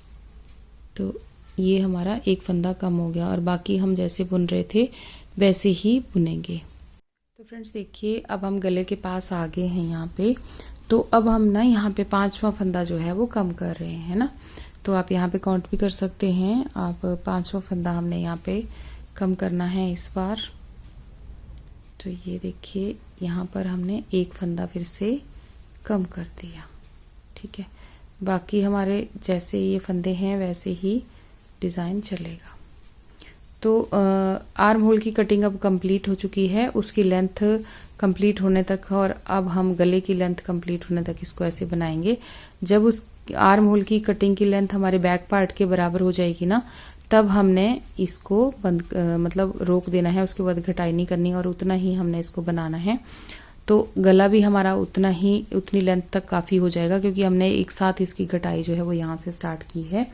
तो ये हमारा एक फंदा कम हो गया और बाकी हम जैसे बुन रहे थे वैसे ही बुनेंगे। तो फ्रेंड्स देखिए अब हम गले के पास आ गए हैं यहाँ पे। तो अब हम ना यहाँ पे 5वां फंदा जो है वो कम कर रहे हैं ना। तो आप यहाँ पे काउंट भी कर सकते हैं आप। 5वां फंदा हमने यहाँ पे कम करना है इस बार। तो ये देखिए यहाँ पर हमने एक फंदा फिर से कम कर दिया, ठीक है। बाकी हमारे जैसे ये फंदे हैं वैसे ही डिज़ाइन चलेगा। तो आर्म होल की कटिंग अब कंप्लीट हो चुकी है, उसकी लेंथ कंप्लीट होने तक, और अब हम गले की लेंथ कंप्लीट होने तक इसको ऐसे बनाएंगे। जब उस आर्म होल की कटिंग की लेंथ हमारे बैक पार्ट के बराबर हो जाएगी ना, तब हमने इसको बंद मतलब रोक देना है। उसके बाद घटाई नहीं करनी और उतना ही हमने इसको बनाना है। तो गला भी हमारा उतनी लेंथ तक काफ़ी हो जाएगा, क्योंकि हमने एक साथ इसकी घटाई जो है वो यहाँ से स्टार्ट की है।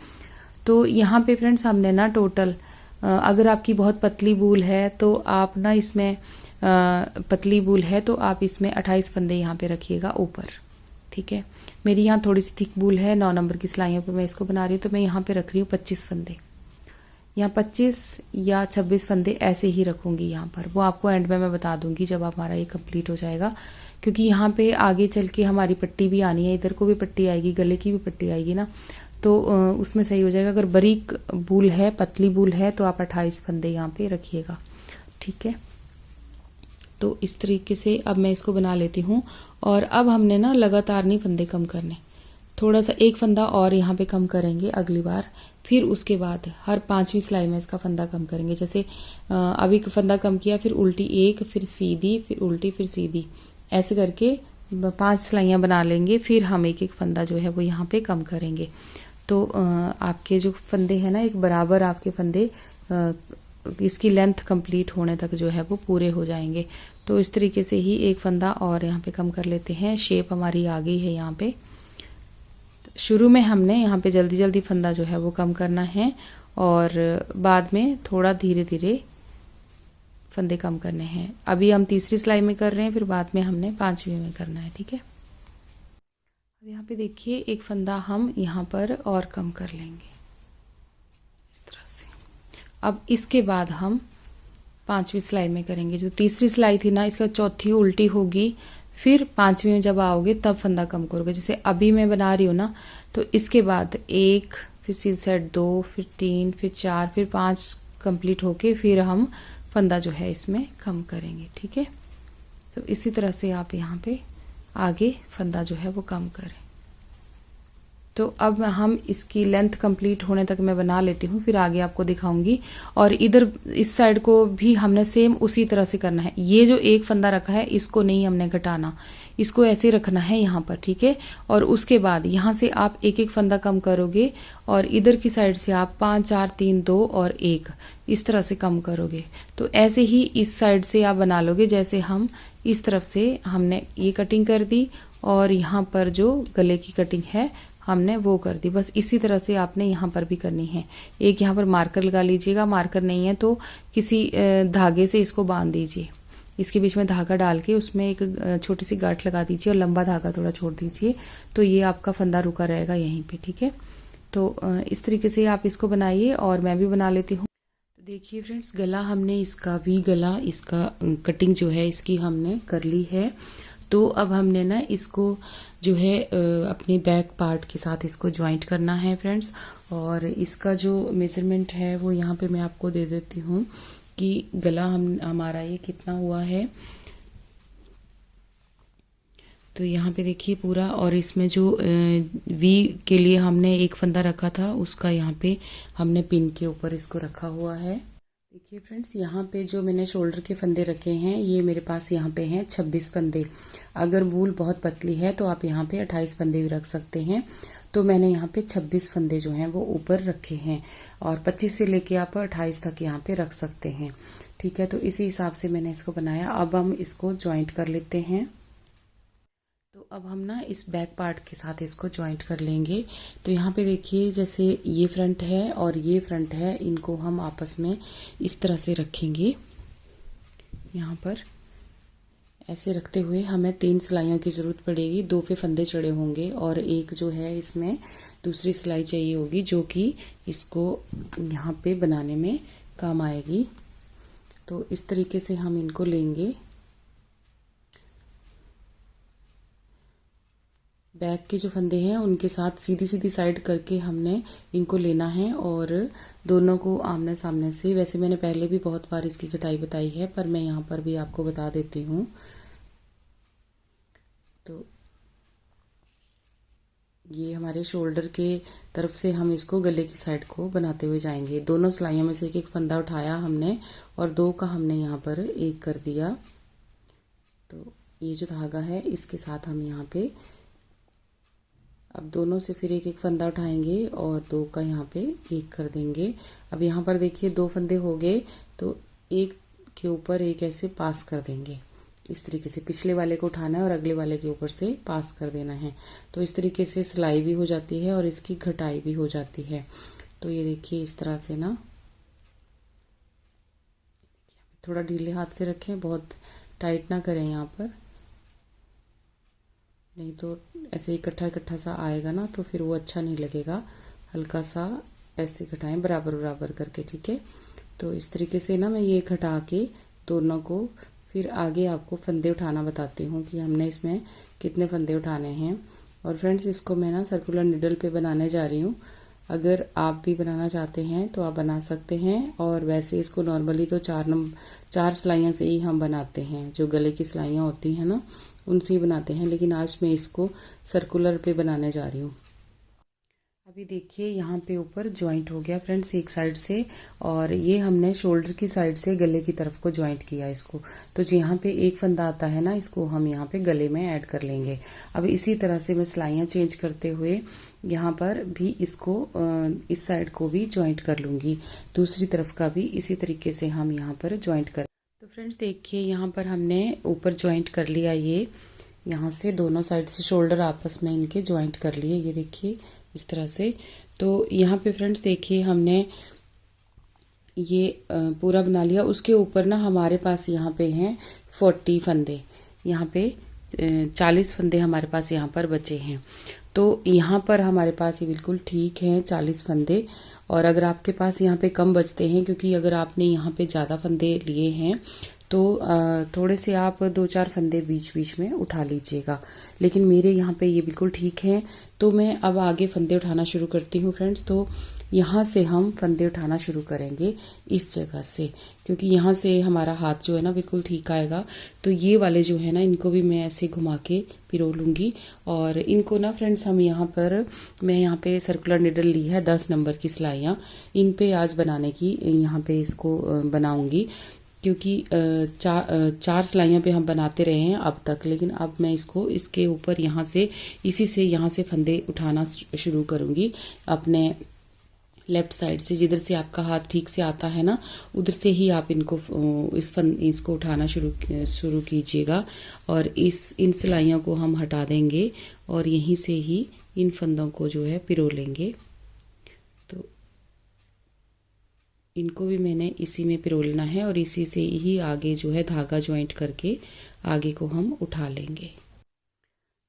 तो यहाँ पे फ्रेंड्स हमने ना टोटल, अगर आपकी बहुत पतली बूल है तो आप ना इसमें पतली बूल है तो आप इसमें 28 फंदे यहाँ पे रखिएगा ऊपर, ठीक है। मेरी यहाँ थोड़ी सी थिक बूल है, 9 नंबर की सिलाइयों पे मैं इसको बना रही हूँ, तो मैं यहाँ पे रख रही हूँ 25 फंदे। यहाँ 25 या 26 फंदे ऐसे ही रखूंगी यहाँ पर। वो आपको एंड में मैं बता दूंगी जब हमारा ये कंप्लीट हो जाएगा, क्योंकि यहाँ पे आगे चल के हमारी पट्टी भी आनी है, इधर को भी पट्टी आएगी, गले की भी पट्टी आएगी ना, तो उसमें सही हो जाएगा। अगर बारीक बूल है, पतली बूल है, तो आप 28 फंदे यहाँ पे रखिएगा, ठीक है। तो इस तरीके से अब मैं इसको बना लेती हूँ। और अब हमने ना लगातार नहीं फंदे कम करने, थोड़ा सा एक फंदा और यहाँ पे कम करेंगे अगली बार। फिर उसके बाद हर 5वीं सिलाई में इसका फंदा कम करेंगे। जैसे अभी फंदा कम किया, फिर उल्टी एक, फिर सीधी, फिर उल्टी, फिर सीधी, ऐसे करके 5 सिलाइयाँ बना लेंगे। फिर हम एक एक फंदा जो है वो यहाँ पे कम करेंगे। तो आपके जो फंदे हैं ना, एक बराबर आपके फंदे इसकी लेंथ कंप्लीट होने तक जो है वो पूरे हो जाएंगे। तो इस तरीके से ही एक फंदा और यहाँ पे कम कर लेते हैं। शेप हमारी आ गई है यहाँ पे। शुरू में हमने यहाँ पे जल्दी जल्दी फंदा जो है वो कम करना है और बाद में थोड़ा धीरे धीरे फंदे कम करने हैं। अभी हम तीसरी सिलाई में कर रहे हैं, फिर बाद में हमने 5वीं में करना है, ठीक है। अब यहाँ पे देखिए एक फंदा हम यहाँ पर और कम कर लेंगे इस तरह से। अब इसके बाद हम 5वीं सिलाई में करेंगे। जो तीसरी सिलाई थी ना, इसका चौथी उल्टी होगी, फिर 5वीं में जब आओगे तब फंदा कम करोगे। जैसे अभी मैं बना रही हूँ ना, तो इसके बाद 1, फिर सीधी साइड 2, फिर 3, फिर 4, फिर 5 कंप्लीट होके फिर हम फंदा जो है इसमें कम करेंगे, ठीक है। तो इसी तरह से आप यहाँ पे आगे फंदा जो है वो कम करें। तो अब हम इसकी लेंथ कंप्लीट होने तक मैं बना लेती हूँ, फिर आगे आपको दिखाऊंगी। और इधर इस साइड को भी हमने सेम उसी तरह से करना है। ये जो एक फंदा रखा है इसको नहीं हमने घटाना, इसको ऐसे रखना है यहाँ पर, ठीक है। और उसके बाद यहाँ से आप एक एक फंदा कम करोगे और इधर की साइड से आप 5 4 3 2 और 1 इस तरह से कम करोगे। तो ऐसे ही इस साइड से आप बना लोगे। जैसे हम इस तरफ से हमने ये कटिंग कर दी और यहाँ पर जो गले की कटिंग है हमने वो कर दी। बस इसी तरह से आपने यहाँ पर भी करनी है। एक यहाँ पर मार्कर लगा लीजिएगा, मार्कर नहीं है तो किसी धागे से इसको बांध दीजिए। इसके बीच में धागा डाल के उसमें एक छोटी सी गांठ लगा दीजिए और लंबा धागा थोड़ा छोड़ दीजिए, तो ये आपका फंदा रुका रहेगा यहीं पे, ठीक है। तो इस तरीके से आप इसको बनाइए और मैं भी बना लेती हूँ। तो देखिए फ्रेंड्स, गला हमने इसका वी गला, इसका कटिंग जो है इसकी हमने कर ली है। तो अब हमने ना इसको जो है अपने बैक पार्ट के साथ इसको ज्वाइंट करना है फ्रेंड्स। और इसका जो मेजरमेंट है वो यहाँ पे मैं आपको दे देती हूँ कि गला हमारा ये कितना हुआ है। तो यहाँ पे देखिए पूरा, और इसमें जो वी के लिए हमने एक फंदा रखा था उसका यहाँ पे हमने पिन के ऊपर इसको रखा हुआ है। देखिए फ्रेंड्स, यहाँ पे जो मैंने शोल्डर के फंदे रखे हैं ये मेरे पास यहाँ पे हैं 26 फंदे। अगर वूल बहुत पतली है तो आप यहाँ पे 28 फंदे भी रख सकते हैं। तो मैंने यहाँ पे 26 फंदे जो हैं वो ऊपर रखे हैं और 25 से लेके आप 28 तक यहाँ पे रख सकते हैं, ठीक है। तो इसी हिसाब से मैंने इसको बनाया। अब हम इसको ज्वाइंट कर लेते हैं। तो अब हम ना इस बैक पार्ट के साथ इसको ज्वाइंट कर लेंगे। तो यहाँ पे देखिए, जैसे ये फ्रंट है और ये फ्रंट है, इनको हम आपस में इस तरह से रखेंगे। यहाँ पर ऐसे रखते हुए हमें 3 सिलाइयों की ज़रूरत पड़ेगी। 2 पे फंदे चढ़े होंगे और एक जो है इसमें दूसरी सिलाई चाहिए होगी जो कि इसको यहाँ पे बनाने में काम आएगी। तो इस तरीके से हम इनको लेंगे। बैक के जो फंदे हैं उनके साथ सीधी सीधी साइड करके हमने इनको लेना है और दोनों को आमने सामने से, वैसे मैंने पहले भी बहुत बार इसकी कटाई बताई है पर मैं यहाँ पर भी आपको बता देती हूँ। तो ये हमारे शोल्डर के तरफ से हम इसको गले की साइड को बनाते हुए जाएंगे। दोनों सिलाइयों में से एक एक फंदा उठाया हमने और 2 का हमने यहाँ पर एक कर दिया। तो ये जो धागा है इसके साथ हम यहाँ पे अब दोनों से फिर एक एक फंदा उठाएंगे और 2 का यहाँ पे एक कर देंगे। अब यहाँ पर देखिए 2 फंदे हो गए तो एक के ऊपर एक ऐसे पास कर देंगे। इस तरीके से पिछले वाले को उठाना है और अगले वाले के ऊपर से पास कर देना है। तो इस तरीके से सिलाई भी हो जाती है और इसकी घटाई भी हो जाती है। तो ये देखिए इस तरह से ना, थोड़ा ढीले हाथ से रखें, बहुत टाइट ना करें यहाँ पर, नहीं तो ऐसे इकट्ठा इकट्ठा सा आएगा ना तो फिर वो अच्छा नहीं लगेगा। हल्का सा ऐसे घटाएं बराबर बराबर करके, ठीक है। तो इस तरीके से ना मैं ये घटा के दोनों को फिर आगे आपको फंदे उठाना बताती हूँ कि हमने इसमें कितने फंदे उठाने हैं। और फ्रेंड्स, इसको मैं ना सर्कुलर निडल पे बनाने जा रही हूँ। अगर आप भी बनाना चाहते हैं तो आप बना सकते हैं। और वैसे इसको नॉर्मली तो 4 सिलाइयों से ही हम बनाते हैं, जो गले की सिलाइयाँ होती हैं ना उनसे ही बनाते हैं, लेकिन आज मैं इसको सर्कुलर पे बनाने जा रही हूँ। अभी देखिए यहाँ पे ऊपर ज्वाइंट हो गया फ्रेंड्स एक साइड से, और ये हमने शोल्डर की साइड से गले की तरफ को ज्वाइंट किया इसको। तो जो यहाँ पे एक फंदा आता है ना, इसको हम यहाँ पे गले में ऐड कर लेंगे। अब इसी तरह से मैं सिलाइयाँ चेंज करते हुए यहाँ पर भी इसको इस साइड को भी ज्वाइंट कर लूँगी, दूसरी तरफ का भी इसी तरीके से हम यहाँ पर ज्वाइंट कर। तो फ्रेंड्स देखिए यहाँ पर हमने ऊपर ज्वाइंट कर लिया, ये यहाँ से दोनों साइड से शोल्डर आपस में इनके ज्वाइंट कर लिए, ये देखिए इस तरह से। तो यहाँ पे फ्रेंड्स देखिए हमने ये पूरा बना लिया। उसके ऊपर ना हमारे पास यहाँ पे हैं 40 फंदे, यहाँ पे 40 फंदे हमारे पास यहाँ पर बचे हैं। तो यहाँ पर हमारे पास ये बिल्कुल ठीक है 40 फंदे। और अगर आपके पास यहाँ पे कम बचते हैं, क्योंकि अगर आपने यहाँ पे ज़्यादा फंदे लिए हैं तो थोड़े से आप 2-4 फंदे बीच बीच में उठा लीजिएगा, लेकिन मेरे यहाँ पे ये बिल्कुल ठीक है। तो मैं अब आगे फंदे उठाना शुरू करती हूँ फ्रेंड्स। तो यहाँ से हम फंदे उठाना शुरू करेंगे इस जगह से, क्योंकि यहाँ से हमारा हाथ जो है ना बिल्कुल ठीक आएगा। तो ये वाले जो है ना, इनको भी मैं ऐसे घुमा के पिरो लूँगी। और इनको ना फ्रेंड्स हम यहाँ पर, मैं यहाँ पे सर्कुलर निडल ली है 10 नंबर की सिलाइयाँ, इन पे आज बनाने की यहाँ पे इसको बनाऊँगी, क्योंकि 4 सिलाइयों पे हम बनाते रहे हैं अब तक। लेकिन अब मैं इसको इसके ऊपर यहाँ से, इसी से यहाँ से फंदे उठाना शुरू करूँगी अपने लेफ़्ट साइड से। जिधर से आपका हाथ ठीक से आता है ना, उधर से ही आप इनको इसको उठाना शुरू कीजिएगा। और इन सिलाइयों को हम हटा देंगे और यहीं से ही इन फंदों को जो है पिरो लेंगे। तो इनको भी मैंने इसी में पिरोलना है और इसी से ही आगे जो है धागा ज्वाइंट करके आगे को हम उठा लेंगे।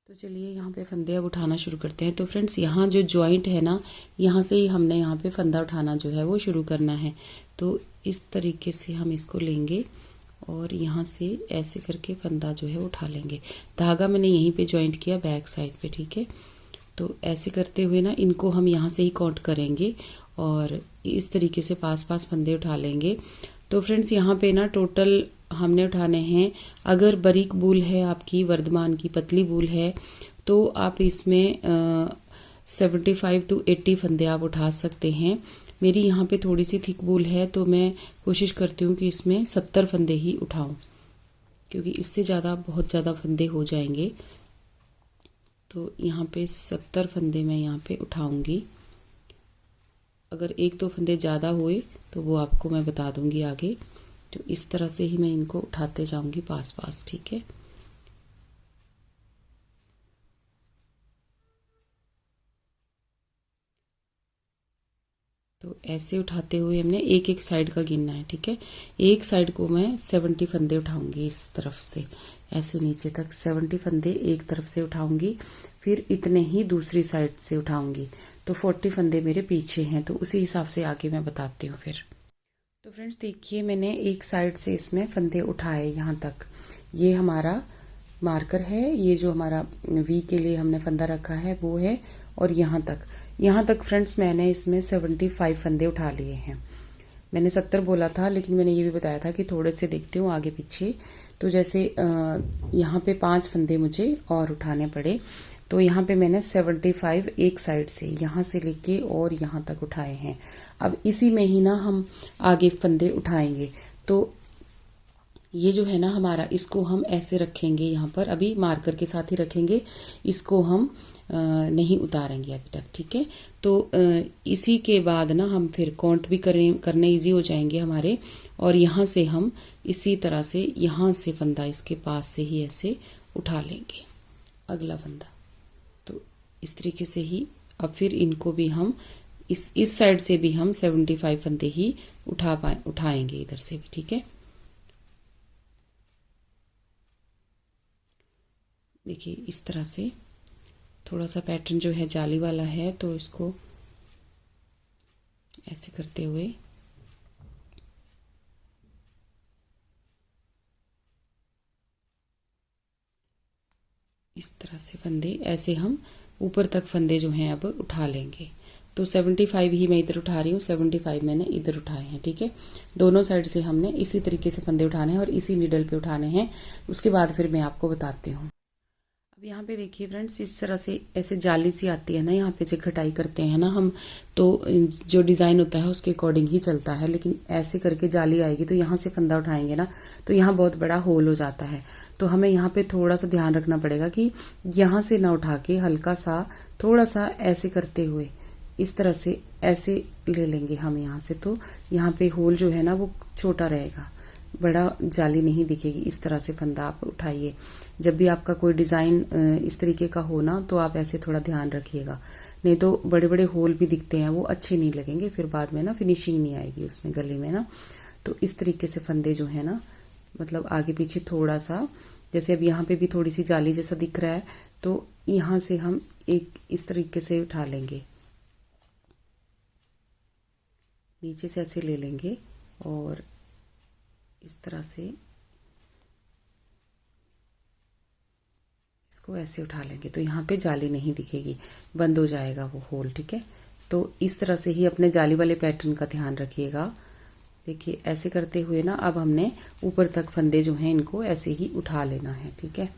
तो चलिए यहाँ पे फंदे अब उठाना शुरू करते हैं। तो फ्रेंड्स यहाँ जो ज्वाइंट है ना, यहाँ से ही हमने यहाँ पे फंदा उठाना जो है वो शुरू करना है। तो इस तरीके से हम इसको लेंगे और यहाँ से ऐसे करके फंदा जो है उठा लेंगे। धागा मैंने यहीं पे ज्वाइंट किया बैक साइड पे, ठीक है। तो ऐसे करते हुए ना इनको हम यहाँ से ही काउंट करेंगे और इस तरीके से पास पास फंदे उठा लेंगे। तो फ्रेंड्स यहाँ पे ना टोटल हमने उठाने हैं, अगर बारीक बूल है आपकी, वर्धमान की पतली बूल है, तो आप इसमें 75 to 80 फंदे आप उठा सकते हैं। मेरी यहाँ पे थोड़ी सी थिक बूल है तो मैं कोशिश करती हूँ कि इसमें 70 फंदे ही उठाऊँ, क्योंकि इससे ज़्यादा बहुत ज़्यादा फंदे हो जाएंगे। तो यहाँ पे 70 फंदे मैं यहाँ पे उठाऊँगी। अगर एक दो फंदे ज़्यादा हुए तो वो आपको मैं बता दूँगी आगे। तो इस तरह से ही मैं इनको उठाते जाऊँगी पास पास, ठीक है। तो ऐसे उठाते हुए हमने एक एक साइड का गिनना है, ठीक है। एक साइड को मैं 70 फंदे उठाऊंगी, इस तरफ से ऐसे नीचे तक 70 फंदे एक तरफ से उठाऊंगी, फिर इतने ही दूसरी साइड से उठाऊंगी। तो 40 फंदे मेरे पीछे हैं, तो उसी हिसाब से आगे मैं बताती हूँ फिर। तो फ्रेंड्स देखिए, मैंने एक साइड से इसमें फंदे उठाए यहाँ तक। ये हमारा मार्कर है, ये जो हमारा वी के लिए हमने फंदा रखा है वो है, और यहाँ तक फ्रेंड्स मैंने इसमें 75 फंदे उठा लिए हैं। मैंने 70 बोला था, लेकिन मैंने ये भी बताया था कि थोड़े से देखते हूँ आगे पीछे। तो जैसे यहाँ पे 5 फंदे मुझे और उठाने पड़े, तो यहाँ पे मैंने 75 एक साइड से यहाँ से लेके और यहाँ तक उठाए हैं। अब इसी में ही ना हम आगे फंदे उठाएंगे। तो ये जो है ना हमारा, इसको हम ऐसे रखेंगे यहाँ पर, अभी मार्कर के साथ ही रखेंगे, इसको हम नहीं उतारेंगे अभी तक, ठीक है। तो इसी के बाद ना हम फिर काउंट भी करने इजी हो जाएंगे हमारे, और यहाँ से हम इसी तरह से यहाँ से फंदा इसके पास से ही ऐसे उठा लेंगे अगला फंदा। तो इस तरीके से ही अब फिर इनको भी हम इस साइड से भी हम 75 फंदे ही उठाएंगे इधर से भी, ठीक है। देखिए इस तरह से थोड़ा सा पैटर्न जो है जाली वाला है, तो इसको ऐसे करते हुए इस तरह से फंदे ऐसे हम ऊपर तक फंदे जो हैं अब उठा लेंगे। तो 75 ही मैं इधर उठा रही हूँ, 75 मैंने इधर उठाए हैं, ठीक है। दोनों साइड से हमने इसी तरीके से फंदे उठाने हैं और इसी नीडल पे उठाने हैं। उसके बाद फिर मैं आपको बताती हूँ। अब यहाँ पे देखिए फ्रेंड्स, इस तरह से ऐसे जाली सी आती है ना, यहाँ पे जो कटाई करते हैं ना हम, तो जो डिज़ाइन होता है उसके अकॉर्डिंग ही चलता है। लेकिन ऐसे करके जाली आएगी तो यहाँ से फंदा उठाएंगे ना, तो यहाँ बहुत बड़ा होल हो जाता है। तो हमें यहाँ पे थोड़ा सा ध्यान रखना पड़ेगा कि यहाँ से ना उठा के हल्का सा थोड़ा सा ऐसे करते हुए इस तरह से ऐसे ले लेंगे हम यहाँ से। तो यहाँ पे होल जो है ना वो छोटा रहेगा, बड़ा जाली नहीं दिखेगी। इस तरह से फंदा आप उठाइए। जब भी आपका कोई डिज़ाइन इस तरीके का हो ना, तो आप ऐसे थोड़ा ध्यान रखिएगा, नहीं तो बड़े बड़े होल भी दिखते हैं, वो अच्छे नहीं लगेंगे, फिर बाद में ना फिनिशिंग नहीं आएगी उसमें गले में ना। तो इस तरीके से फंदे जो है ना, मतलब आगे पीछे थोड़ा सा, जैसे अब यहाँ पे भी थोड़ी सी जाली जैसा दिख रहा है, तो यहाँ से हम एक इस तरीके से उठा लेंगे, नीचे से ऐसे ले लेंगे और इस तरह से इसको ऐसे उठा लेंगे। तो यहाँ पे जाली नहीं दिखेगी, बंद हो जाएगा वो होल, ठीक है। तो इस तरह से ही अपने जाली वाले पैटर्न का ध्यान रखिएगा। देखिए ऐसे करते हुए ना अब हमने ऊपर तक फंदे जो हैं इनको ऐसे ही उठा लेना है, ठीक है।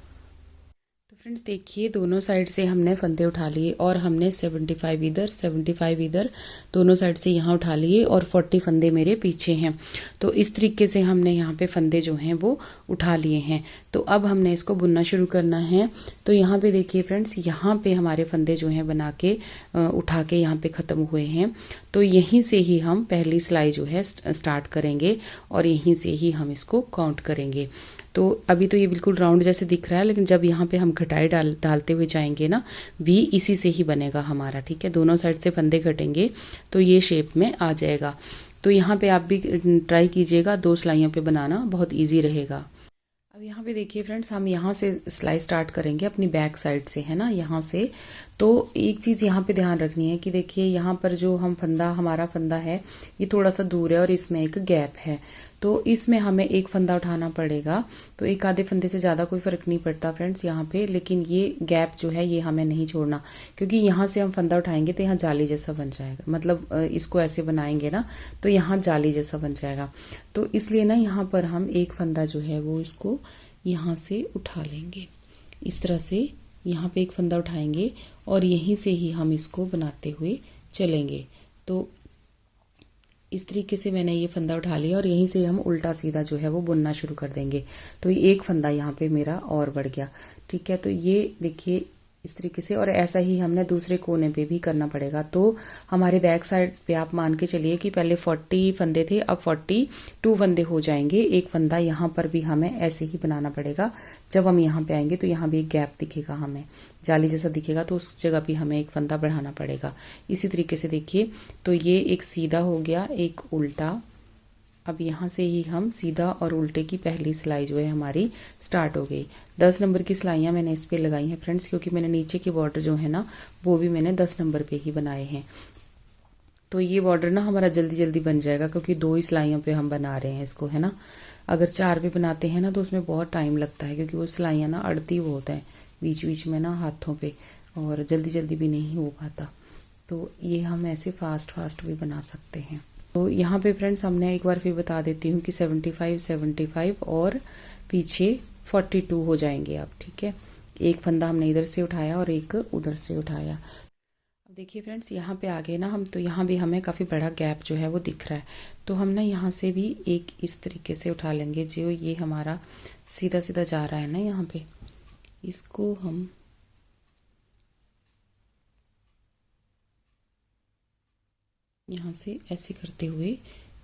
तो फ्रेंड्स देखिए, दोनों साइड से हमने फंदे उठा लिए और हमने 75 इधर 75 इधर दोनों साइड से यहाँ उठा लिए और 40 फंदे मेरे पीछे हैं। तो इस तरीके से हमने यहाँ पे फंदे जो हैं वो उठा लिए हैं। तो अब हमने इसको बुनना शुरू करना है। तो यहाँ पे देखिए फ्रेंड्स, यहाँ पे हमारे फंदे जो हैं बना के उठा के यहाँ पे ख़त्म हुए हैं। तो यहीं से ही हम पहली सिलाई जो है स्टार्ट करेंगे और यहीं से ही हम इसको काउंट करेंगे। तो अभी तो ये बिल्कुल राउंड जैसे दिख रहा है, लेकिन जब यहाँ पे हम घटाई डालते हुए जाएंगे ना, वी इसी से ही बनेगा हमारा, ठीक है। दोनों साइड से फंदे घटेंगे तो ये शेप में आ जाएगा। तो यहाँ पे आप भी ट्राई कीजिएगा, 2 सिलाइयों पे बनाना बहुत ईजी रहेगा। अब यहाँ पे देखिए फ्रेंड्स, हम यहाँ से सिलाई स्टार्ट करेंगे अपनी बैक साइड से, है ना, यहाँ से। तो एक चीज़ यहाँ पे ध्यान रखनी है कि देखिए यहाँ पर जो हमारा फंदा है ये थोड़ा सा दूर है और इसमें एक गैप है, तो इसमें हमें एक फंदा उठाना पड़ेगा। तो एक आधे फंदे से ज़्यादा कोई फ़र्क नहीं पड़ता फ्रेंड्स यहाँ पे, लेकिन ये गैप जो है ये हमें नहीं छोड़ना, क्योंकि यहाँ से हम फंदा उठाएंगे तो यहाँ जाली जैसा बन जाएगा, मतलब इसको ऐसे बनाएंगे ना तो यहाँ जाली जैसा बन जाएगा। तो इसलिए ना यहाँ पर हम एक फंदा जो है वो इसको यहाँ से उठा लेंगे, इस तरह से यहाँ पे एक फंदा उठाएंगे और यहीं से ही हम इसको बनाते हुए चलेंगे। तो इस तरीके से मैंने ये फंदा उठा लिया और यहीं से हम उल्टा सीधा जो है वो बुनना शुरू कर देंगे। तो ये एक फंदा यहाँ पे मेरा और बढ़ गया, ठीक है। तो ये देखिए इस तरीके से, और ऐसा ही हमने दूसरे कोने पे भी करना पड़ेगा। तो हमारे बैक साइड पे आप मान के चलिए कि पहले 40 फंदे थे, अब 42 फंदे हो जाएंगे। एक फंदा यहाँ पर भी हमें ऐसे ही बनाना पड़ेगा। जब हम यहाँ पे आएंगे तो यहाँ भी एक गैप दिखेगा, हमें जाली जैसा दिखेगा, तो उस जगह भी हमें एक फंदा बढ़ाना पड़ेगा। इसी तरीके से देखिए, तो ये एक सीधा हो गया, एक उल्टा। अब यहाँ से ही हम सीधा और उल्टे की पहली सिलाई जो है हमारी स्टार्ट हो गई। 10 नंबर की सिलाइयाँ मैंने इस पे लगाई हैं फ्रेंड्स, क्योंकि मैंने नीचे के बॉर्डर जो है ना वो भी मैंने 10 नंबर पे ही बनाए हैं। तो ये बॉर्डर ना हमारा जल्दी जल्दी बन जाएगा, क्योंकि 2 ही सिलाइयों पे हम बना रहे हैं इसको, है ना। अगर 4 पे बनाते हैं ना तो उसमें बहुत टाइम लगता है, क्योंकि वो सिलाइयाँ ना अड़ती बहुत हैं बीच बीच में ना हाथों पे, और जल्दी जल्दी भी नहीं हो पाता। तो ये हम ऐसे फास्ट फास्ट भी बना सकते हैं। तो यहाँ पे फ्रेंड्स हमने एक बार फिर बता देती हूँ कि 75 और पीछे 42 हो जाएंगे आप, ठीक है। एक फंदा हमने इधर से उठाया और एक उधर से उठाया। अब देखिए फ्रेंड्स, यहाँ पे आ गए ना हम, तो यहाँ भी हमें काफ़ी बड़ा गैप जो है वो दिख रहा है। तो हम ना यहाँ से भी एक इस तरीके से उठा लेंगे, जो ये हमारा सीधा सीधा जा रहा है ना यहाँ पे, इसको हम यहाँ से ऐसे करते हुए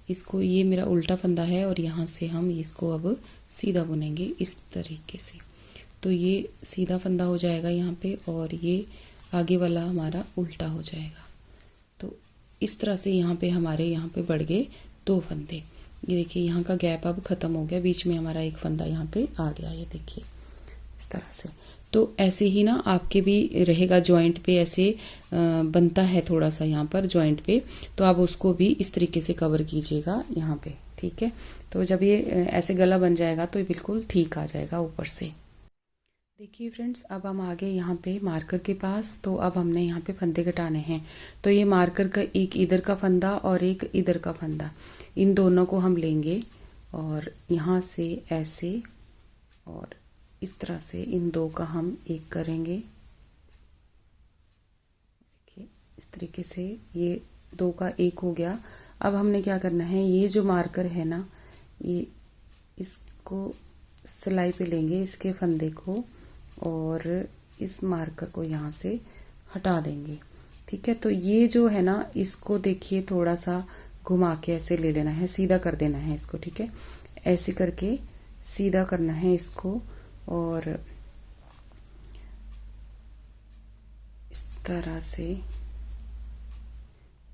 इसको, ये मेरा उल्टा फंदा है और यहाँ से हम इसको अब सीधा बुनेंगे इस तरीके से। तो ये सीधा फंदा हो जाएगा यहाँ पे, और ये आगे वाला हमारा उल्टा हो जाएगा। तो इस तरह से यहाँ पे हमारे यहाँ पे बढ़ गए 2 फंदे। ये देखिए यहाँ का गैप अब ख़त्म हो गया, बीच में हमारा एक फंदा यहाँ पे आ गया, ये देखिए इस तरह से। तो ऐसे ही ना आपके भी रहेगा, जॉइंट पे ऐसे बनता है थोड़ा सा यहाँ पर जॉइंट पे, तो आप उसको भी इस तरीके से कवर कीजिएगा यहाँ पे, ठीक है। तो जब ये ऐसे गला बन जाएगा तो ये बिल्कुल ठीक आ जाएगा ऊपर से। देखिए फ्रेंड्स, अब हम आ गए यहाँ पे मार्कर के पास। तो अब हमने यहाँ पे फंदे घटाने हैं। तो ये मार्कर का एक इधर का फंदा और एक इधर का फंदा, इन दोनों को हम लेंगे और यहाँ से ऐसे और इस तरह से इन 2 का हम एक करेंगे। देखिए इस तरीके से ये 2 का एक हो गया। अब हमने क्या करना है, ये जो मार्कर है ना, ये इसको सिलाई पे लेंगे, इसके फंदे को, और इस मार्कर को यहाँ से हटा देंगे, ठीक है। तो ये जो है ना, इसको देखिए थोड़ा सा घुमा के ऐसे ले लेना है, सीधा कर देना है इसको, ठीक है। ऐसे करके सीधा करना है इसको, और इस तरह से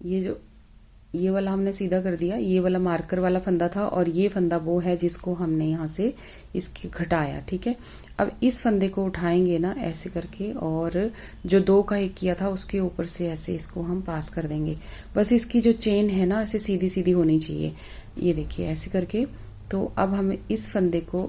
ये वाला हमने सीधा कर दिया। ये वाला मार्कर वाला फंदा था और ये फंदा वो है जिसको हमने यहाँ से इसकी घटाया, ठीक है। अब इस फंदे को उठाएंगे ना ऐसे करके, और जो 2 का एक किया था उसके ऊपर से ऐसे इसको हम पास कर देंगे। बस इसकी जो चेन है ना ऐसे सीधी सीधी होनी चाहिए, ये देखिए ऐसे करके। तो अब हम इस फंदे को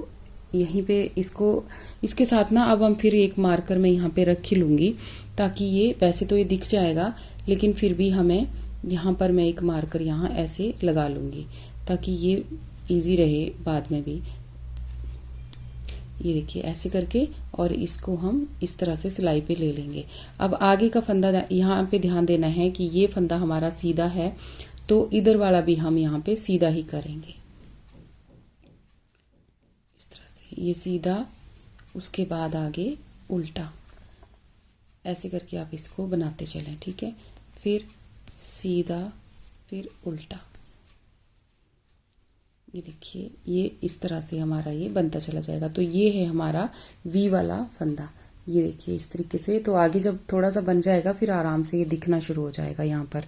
यहीं पे इसके साथ ना, अब हम फिर एक मार्कर मैं यहाँ पे रख ही लूँगी, ताकि ये, वैसे तो ये दिख जाएगा लेकिन फिर भी हमें यहाँ पर मैं एक मार्कर यहाँ ऐसे लगा लूँगी, ताकि ये इजी रहे बाद में भी। ये देखिए ऐसे करके, और इसको हम इस तरह से सिलाई पे ले लेंगे। अब आगे का फंदा यहाँ पे ध्यान देना है कि ये फंदा हमारा सीधा है, तो इधर वाला भी हम यहाँ पे सीधा ही करेंगे, इस तरह से ये सीधा, उसके बाद आगे उल्टा, ऐसे करके आप इसको बनाते चलें, ठीक है। फिर सीधा, फिर उल्टा, ये देखिए, ये इस तरह से हमारा ये बनता चला जाएगा। तो ये है हमारा वी वाला फंदा। ये देखिए इस तरीके से। तो आगे जब थोड़ा सा बन जाएगा फिर आराम से ये दिखना शुरू हो जाएगा यहाँ पर।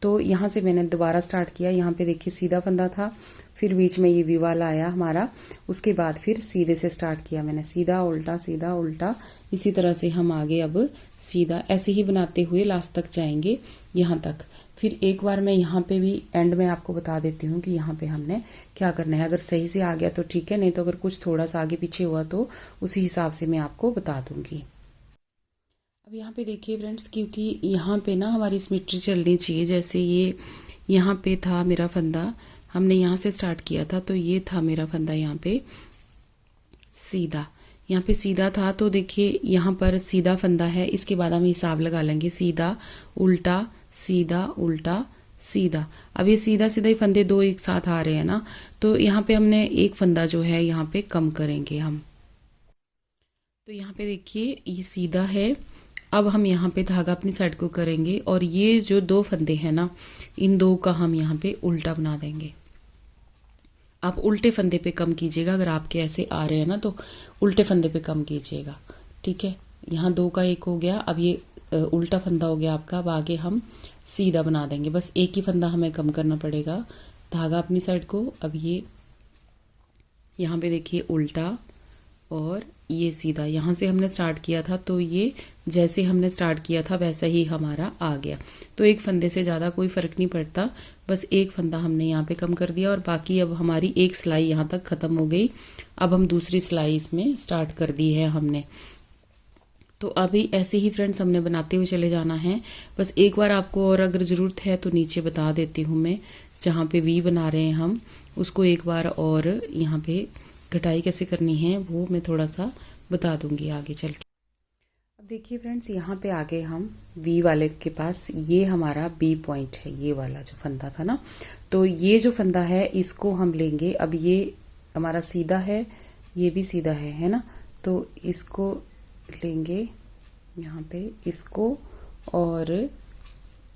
तो यहाँ से मैंने दोबारा स्टार्ट किया। यहाँ पे देखिए सीधा फंदा था, फिर बीच में ये वी वाला आया हमारा, उसके बाद फिर सीधे से स्टार्ट किया मैंने, सीधा उल्टा। इसी तरह से हम आगे अब सीधा ऐसे ही बनाते हुए लास्ट तक जाएंगे यहाँ तक। फिर एक बार मैं यहाँ पे भी एंड में आपको बता देती हूँ कि यहाँ पे हमने क्या करना है। अगर सही से आ गया तो ठीक है, नहीं तो अगर कुछ थोड़ा सा आगे पीछे हुआ तो उसी हिसाब से मैं आपको बता दूंगी। अब यहाँ पे देखिए फ्रेंड्स, क्योंकि यहाँ पे ना हमारी सिमेट्री चलनी चाहिए। जैसे ये यहाँ पे था मेरा फंदा, हमने यहाँ से स्टार्ट किया था, तो ये था मेरा फंदा यहाँ पे सीधा, यहाँ पे सीधा था। तो देखिए यहाँ पर सीधा फंदा है, इसके बाद हम हिसाब लगा लेंगे, सीधा उल्टा सीधा उल्टा सीधा। अब ये सीधा सीधा ही फंदे दो एक साथ आ रहे हैं ना, तो यहाँ पे हमने एक फंदा जो है यहाँ पे कम करेंगे हम। तो यहाँ पे देखिए ये सीधा है, अब हम यहाँ पे धागा अपनी साइड को करेंगे और ये जो दो फंदे हैं ना, इन दो का हम यहाँ पे उल्टा बना देंगे। आप उल्टे फंदे पे कम कीजिएगा, अगर आपके ऐसे आ रहे हैं ना तो उल्टे फंदे पे कम कीजिएगा, ठीक है। यहाँ दो का एक हो गया, अब ये उल्टा फंदा हो गया आपका। अब आगे हम सीधा बना देंगे, बस एक ही फंदा हमें कम करना पड़ेगा, धागा अपनी साइड को। अब ये यहाँ पे देखिए उल्टा और ये सीधा, यहाँ से हमने स्टार्ट किया था, तो ये जैसे हमने स्टार्ट किया था वैसा ही हमारा आ गया। तो एक फंदे से ज़्यादा कोई फ़र्क नहीं पड़ता, बस एक फंदा हमने यहाँ पे कम कर दिया और बाकी अब हमारी एक सिलाई यहाँ तक ख़त्म हो गई। अब हम दूसरी सिलाई इसमें स्टार्ट कर दी है हमने। तो अभी ऐसे ही फ्रेंड्स हमने बनाते हुए चले जाना है। बस एक बार आपको और अगर ज़रूरत है तो नीचे बता देती हूँ मैं, जहाँ पे वी बना रहे हैं हम उसको एक बार और यहाँ पे कटाई कैसे करनी है वो मैं थोड़ा सा बता दूंगी आगे चल के। अब देखिए फ्रेंड्स, यहाँ पे आगे हम वी वाले के पास, ये हमारा बी पॉइंट है, ये वाला जो फंदा था ना, तो ये जो फंदा है इसको हम लेंगे। अब ये हमारा सीधा है, ये भी सीधा है ना, तो इसको लेंगे यहाँ पे इसको, और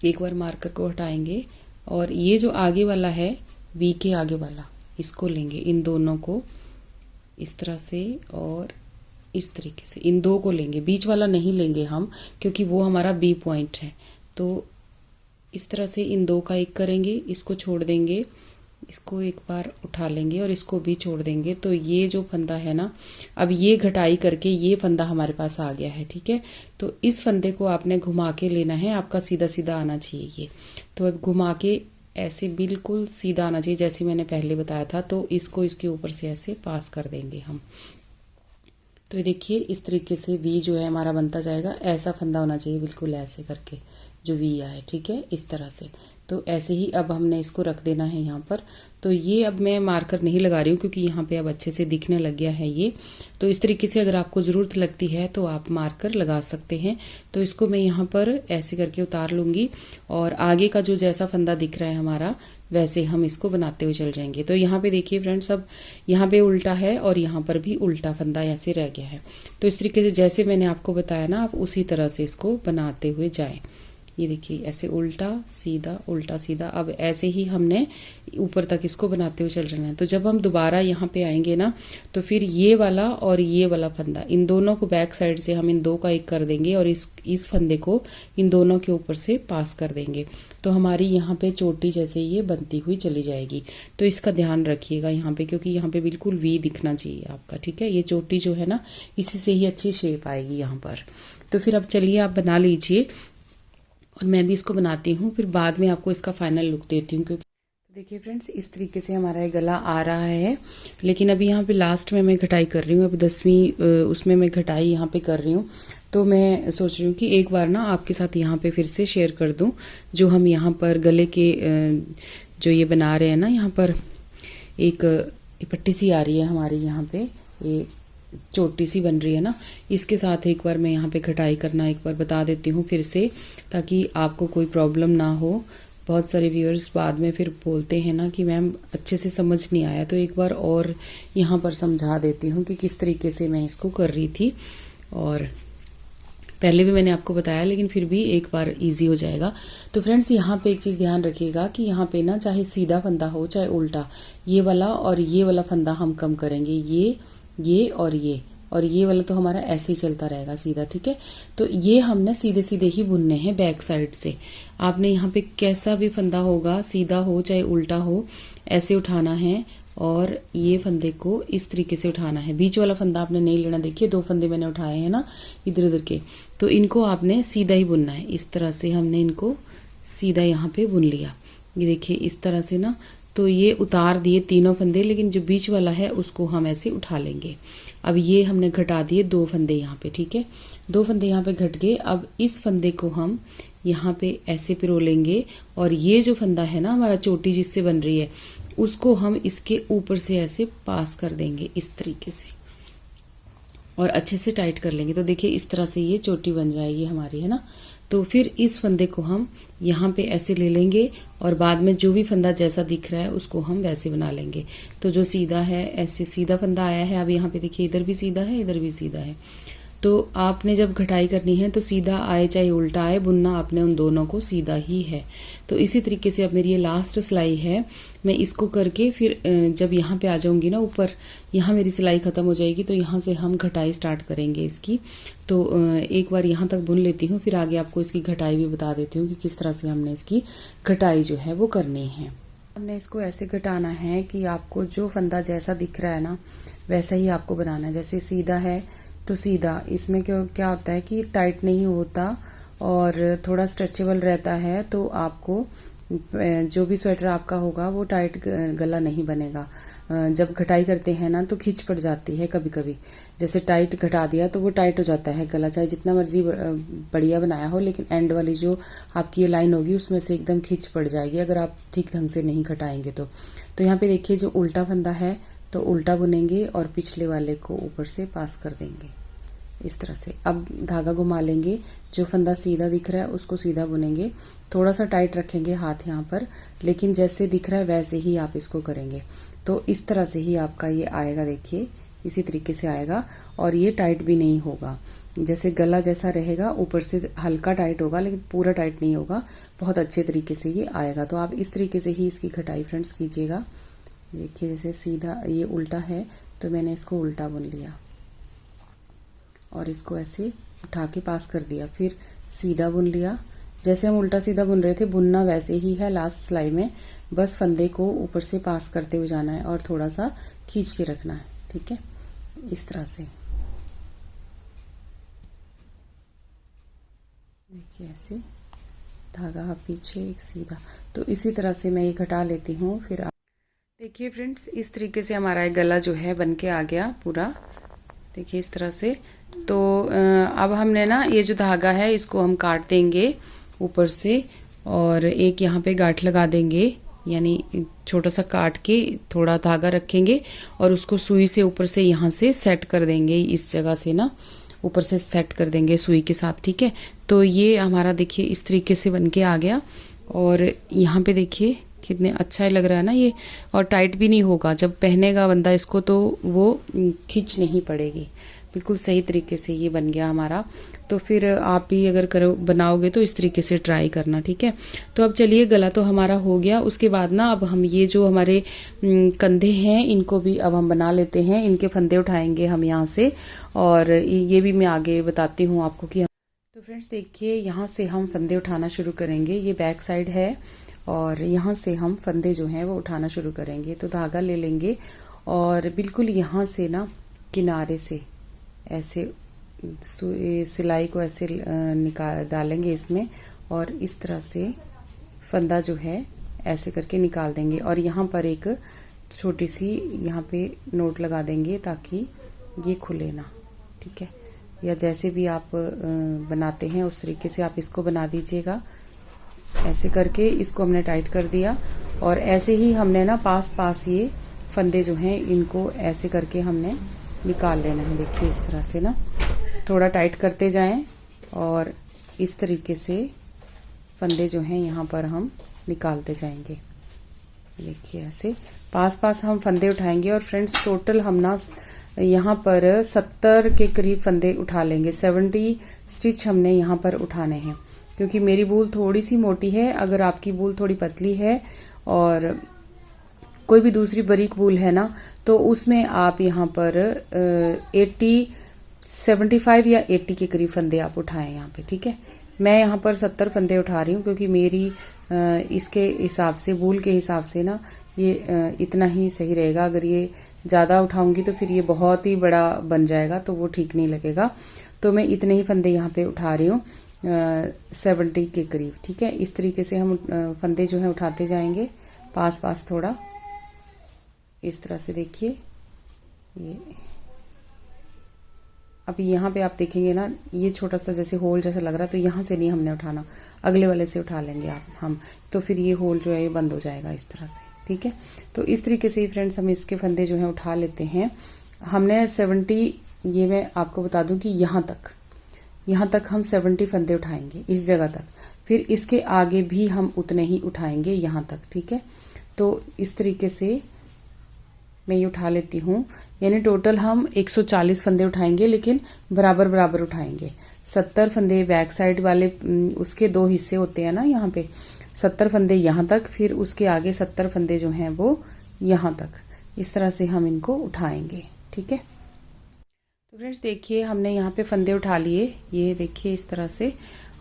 एक बार मार्कर को हटाएंगे और ये जो आगे वाला है वी के आगे वाला, इसको लेंगे, इन दोनों को इस तरह से और इस तरीके से, इन दो को लेंगे, बीच वाला नहीं लेंगे हम क्योंकि वो हमारा बी पॉइंट है। तो इस तरह से इन दो का एक करेंगे, इसको छोड़ देंगे, इसको एक बार उठा लेंगे और इसको भी छोड़ देंगे। तो ये जो फंदा है ना, अब ये घटाई करके ये फंदा हमारे पास आ गया है, ठीक है। तो इस फंदे को आपने घुमा के लेना है, आपका सीधा सीधा आना चाहिए ये। तो अब घुमा के ऐसे बिल्कुल सीधा आना चाहिए जैसे मैंने पहले बताया था। तो इसको इसके ऊपर से ऐसे पास कर देंगे हम। तो ये देखिए इस तरीके से वी जो है हमारा बनता जाएगा। ऐसा फंदा होना चाहिए बिल्कुल ऐसे करके जो वी आए, ठीक है, इस तरह से। तो ऐसे ही अब हमने इसको रख देना है यहाँ पर। तो ये अब मैं मार्कर नहीं लगा रही हूँ क्योंकि यहाँ पे अब अच्छे से दिखने लग गया है ये। तो इस तरीके से अगर आपको ज़रूरत लगती है तो आप मार्कर लगा सकते हैं। तो इसको मैं यहाँ पर ऐसे करके उतार लूँगी और आगे का जो जैसा फंदा दिख रहा है हमारा वैसे हम इसको बनाते हुए चल जाएंगे। तो यहाँ पे देखिए फ्रेंड्स, अब यहाँ पे उल्टा है और यहाँ पर भी उल्टा फंदा ऐसे रह गया है। तो इस तरीके से जैसे मैंने आपको बताया ना, आप उसी तरह से इसको बनाते हुए जाएं। ये देखिए ऐसे उल्टा सीधा। अब ऐसे ही हमने ऊपर तक इसको बनाते हुए चल रहे हैं। तो जब हम दोबारा यहाँ पे आएंगे ना, तो फिर ये वाला और ये वाला फंदा, इन दोनों को बैक साइड से हम इन दो का एक कर देंगे और इस फंदे को इन दोनों के ऊपर से पास कर देंगे। तो हमारी यहाँ पे चोटी जैसे ये बनती हुई चली जाएगी। तो इसका ध्यान रखिएगा यहाँ पे, क्योंकि यहाँ पे बिल्कुल वी दिखना चाहिए आपका, ठीक है। ये चोटी जो है ना, इसी से ही अच्छी शेप आएगी यहाँ पर। तो फिर अब चलिए आप बना लीजिए और मैं भी इसको बनाती हूँ, फिर बाद में आपको इसका फाइनल लुक देती हूँ। क्योंकि देखिए फ्रेंड्स, इस तरीके से हमारा ये गला आ रहा है, लेकिन अभी यहाँ पे लास्ट में मैं घटाई कर रही हूँ। अभी 10वीं उसमें मैं घटाई यहाँ पे कर रही हूँ। तो मैं सोच रही हूँ कि एक बार ना आपके साथ यहाँ पे फिर से शेयर कर दूँ, जो हम यहाँ पर गले के जो ये बना रहे हैं ना, यहाँ पर एक पट्टी सी आ रही है हमारी, यहाँ पे ये चोटी सी बन रही है ना, इसके साथ एक बार मैं यहाँ पे घटाई करना एक बार बता देती हूँ फिर से, ताकि आपको कोई प्रॉब्लम ना हो। बहुत सारे व्यूअर्स बाद में फिर बोलते हैं ना कि मैम अच्छे से समझ नहीं आया, तो एक बार और यहाँ पर समझा देती हूँ कि किस तरीके से मैं इसको कर रही थी। और पहले भी मैंने आपको बताया, लेकिन फिर भी एक बार इजी हो जाएगा। तो फ्रेंड्स यहाँ पे एक चीज़ ध्यान रखिएगा कि यहाँ पे ना चाहे सीधा फंदा हो चाहे उल्टा, ये वाला और ये वाला फंदा हम कम करेंगे, ये और ये वाला तो हमारा ऐसे ही चलता रहेगा सीधा, ठीक है। तो ये हमने सीधे सीधे ही बुनने हैं बैक साइड से। आपने यहाँ पे कैसा भी फंदा होगा, सीधा हो चाहे उल्टा हो, ऐसे उठाना है और ये फंदे को इस तरीके से उठाना है। बीच वाला फंदा आपने नहीं लेना। देखिए 2 फंदे मैंने उठाए हैं ना इधर उधर के, तो इनको आपने सीधा ही बुनना है। इस तरह से हमने इनको सीधा यहाँ पे बुन लिया, ये देखिए इस तरह से ना। तो ये उतार दिए तीनों फंदे, लेकिन जो बीच वाला है उसको हम ऐसे उठा लेंगे। अब ये हमने घटा दिए 2 फंदे यहाँ पे, ठीक है। 2 फंदे यहाँ पे घट गए। अब इस फंदे को हम यहाँ पे ऐसे पिरो लेंगे और ये जो फंदा है ना हमारा, चोटी जिससे बन रही है, उसको हम इसके ऊपर से ऐसे पास कर देंगे इस तरीके से और अच्छे से टाइट कर लेंगे। तो देखिए इस तरह से ये चोटी बन जाएगी हमारी, है ना। तो फिर इस फंदे को हम यहाँ पे ऐसे ले लेंगे और बाद में जो भी फंदा जैसा दिख रहा है उसको हम वैसे बना लेंगे। तो जो सीधा है ऐसे सीधा फंदा आया है। अब यहाँ पे देखिए इधर भी सीधा है, इधर भी सीधा है। तो आपने जब घटाई करनी है तो सीधा आए चाहे उल्टा आए, बुनना आपने उन दोनों को सीधा ही है। तो इसी तरीके से अब मेरी ये लास्ट सिलाई है, मैं इसको करके फिर जब यहाँ पे आ जाऊँगी ना ऊपर, यहाँ मेरी सिलाई ख़त्म हो जाएगी, तो यहाँ से हम घटाई स्टार्ट करेंगे इसकी। तो एक बार यहाँ तक बुन लेती हूँ, फिर आगे आपको इसकी घटाई भी बता देती हूँ कि किस तरह से हमने इसकी घटाई जो है वो करनी है। हमने इसको ऐसे घटाना है कि आपको जो फंदा जैसा दिख रहा है ना वैसा ही आपको बनाना है। जैसे सीधा है तो सीधा, इसमें क्या होता है कि टाइट नहीं होता और थोड़ा स्ट्रेचेबल रहता है, तो आपको जो भी स्वेटर आपका होगा वो टाइट गला नहीं बनेगा। जब घटाई करते हैं ना तो खिंच पड़ जाती है कभी कभी। जैसे टाइट घटा दिया तो वो टाइट हो जाता है गला, चाहे जितना मर्जी बढ़िया बनाया हो, लेकिन एंड वाली जो आपकी ये लाइन होगी उसमें से एकदम खिंच पड़ जाएगी अगर आप ठीक ढंग से नहीं घटाएंगे तो। यहाँ पे देखिए जो उल्टा फंदा है तो उल्टा बुनेंगे और पिछले वाले को ऊपर से पास कर देंगे इस तरह से। अब धागा घुमा लेंगे, जो फंदा सीधा दिख रहा है उसको सीधा बुनेंगे, थोड़ा सा टाइट रखेंगे हाथ यहाँ पर, लेकिन जैसे दिख रहा है वैसे ही आप इसको करेंगे। तो इस तरह से ही आपका ये आएगा, देखिए इसी तरीके से आएगा और ये टाइट भी नहीं होगा। जैसे गला जैसा रहेगा, ऊपर से हल्का टाइट होगा लेकिन पूरा टाइट नहीं होगा, बहुत अच्छे तरीके से ये आएगा। तो आप इस तरीके से ही इसकी घटाई फ्रेंड्स कीजिएगा। देखिए जैसे सीधा ये उल्टा है तो मैंने इसको उल्टा बुन लिया और इसको ऐसे उठा के पास कर दिया, फिर सीधा बुन लिया। जैसे हम उल्टा सीधा बुन रहे थे, बुनना वैसे ही है लास्ट सिलाई में, बस फंदे को ऊपर से पास करते हुए जाना है और थोड़ा सा खींच के रखना है, ठीक है, इस तरह से। देखिए ऐसे धागा पीछे एक सीधा, तो इसी तरह से मैं ये घटा लेती हूँ। फिर आप देखिए फ्रेंड्स इस तरीके से हमारा ये गला जो है बन के आ गया पूरा, देखिए इस तरह से। तो अब हमने ना ये जो धागा है इसको हम काट देंगे ऊपर से और एक यहाँ पे गांठ लगा देंगे, यानी छोटा सा काट के थोड़ा धागा रखेंगे और उसको सुई से ऊपर से यहाँ से सेट कर देंगे, इस जगह से ना ऊपर से सेट कर देंगे सुई के साथ, ठीक है। तो ये हमारा देखिए इस तरीके से बन के आ गया और यहाँ पे देखिए कितने अच्छा लग रहा है ना ये, और टाइट भी नहीं होगा। जब पहनेगा बंदा इसको तो वो खींच नहीं पड़ेगी, बिल्कुल सही तरीके से ये बन गया हमारा। तो फिर आप भी अगर करो बनाओगे तो इस तरीके से ट्राई करना, ठीक है। तो अब चलिए गला तो हमारा हो गया, उसके बाद ना अब हम ये जो हमारे कंधे हैं इनको भी अब हम बना लेते हैं। इनके फंदे उठाएंगे हम यहाँ से और ये भी मैं आगे बताती हूँ आपको कि तो फ्रेंड्स देखिए यहाँ से हम फंदे उठाना शुरू करेंगे। ये बैक साइड है और यहाँ से हम फंदे जो हैं वो उठाना शुरू करेंगे। तो धागा ले लेंगे और बिल्कुल यहाँ से ना किनारे से ऐसे सिलाई को ऐसे डालेंगे इसमें और इस तरह से फंदा जो है ऐसे करके निकाल देंगे और यहाँ पर एक छोटी सी यहाँ पे नोट लगा देंगे ताकि ये खुले ना, ठीक है। या जैसे भी आप बनाते हैं उस तरीके से आप इसको बना दीजिएगा। ऐसे करके इसको हमने टाइट कर दिया और ऐसे ही हमने ना पास ये फंदे जो हैं इनको ऐसे करके हमने निकाल लेना है। देखिए इस तरह से ना थोड़ा टाइट करते जाएं और इस तरीके से फंदे जो हैं यहाँ पर हम निकालते जाएंगे। देखिए ऐसे पास हम फंदे उठाएंगे और फ्रेंड्स टोटल हम ना यहाँ पर 70 के करीब फंदे उठा लेंगे। 70 स्टिच हमने यहाँ पर उठाने हैं, क्योंकि मेरी वूल थोड़ी सी मोटी है। अगर आपकी वूल थोड़ी पतली है और कोई भी दूसरी बारीक वूल है ना, तो उसमें आप यहाँ पर 75 या 80 के करीब फंदे आप उठाएं यहाँ पे, ठीक है। मैं यहाँ पर 70 फंदे उठा रही हूँ, क्योंकि मेरी इसके हिसाब से, वूल के हिसाब से ना ये इतना ही सही रहेगा। अगर ये ज़्यादा उठाऊंगी तो फिर ये बहुत ही बड़ा बन जाएगा, तो वो ठीक नहीं लगेगा। तो मैं इतने ही फंदे यहाँ पे उठा रही हूँ, 70 के करीब, ठीक है। इस तरीके से हम फंदे जो है उठाते जाएंगे, पास पास थोड़ा इस तरह से। देखिए ये अभी यहाँ पे आप देखेंगे ना, ये छोटा सा जैसे होल जैसा लग रहा है, तो यहाँ से नहीं हमने उठाना, अगले वाले से उठा लेंगे हम, तो फिर ये होल जो है ये बंद हो जाएगा इस तरह से, ठीक है। तो इस तरीके से ही फ्रेंड्स हम इसके फंदे जो है उठा लेते हैं। हमने 70, ये मैं आपको बता दूं कि यहाँ तक हम 70 फंदे उठाएंगे, इस जगह तक। फिर इसके आगे भी हम उतने ही उठाएंगे यहाँ तक, ठीक है। तो इस तरीके से मैं ये उठा लेती हूँ, यानी टोटल हम 140 फंदे उठाएंगे, लेकिन बराबर बराबर उठाएंगे। 70 फंदे बैक साइड वाले, उसके 2 हिस्से होते हैं ना यहाँ पे, 70 फंदे यहाँ तक, फिर उसके आगे 70 फंदे जो हैं वो यहाँ तक। इस तरह से हम इनको उठाएंगे, ठीक है। तो फ्रेंड्स देखिए, हमने यहाँ पे फंदे उठा लिए, ये देखिए इस तरह से।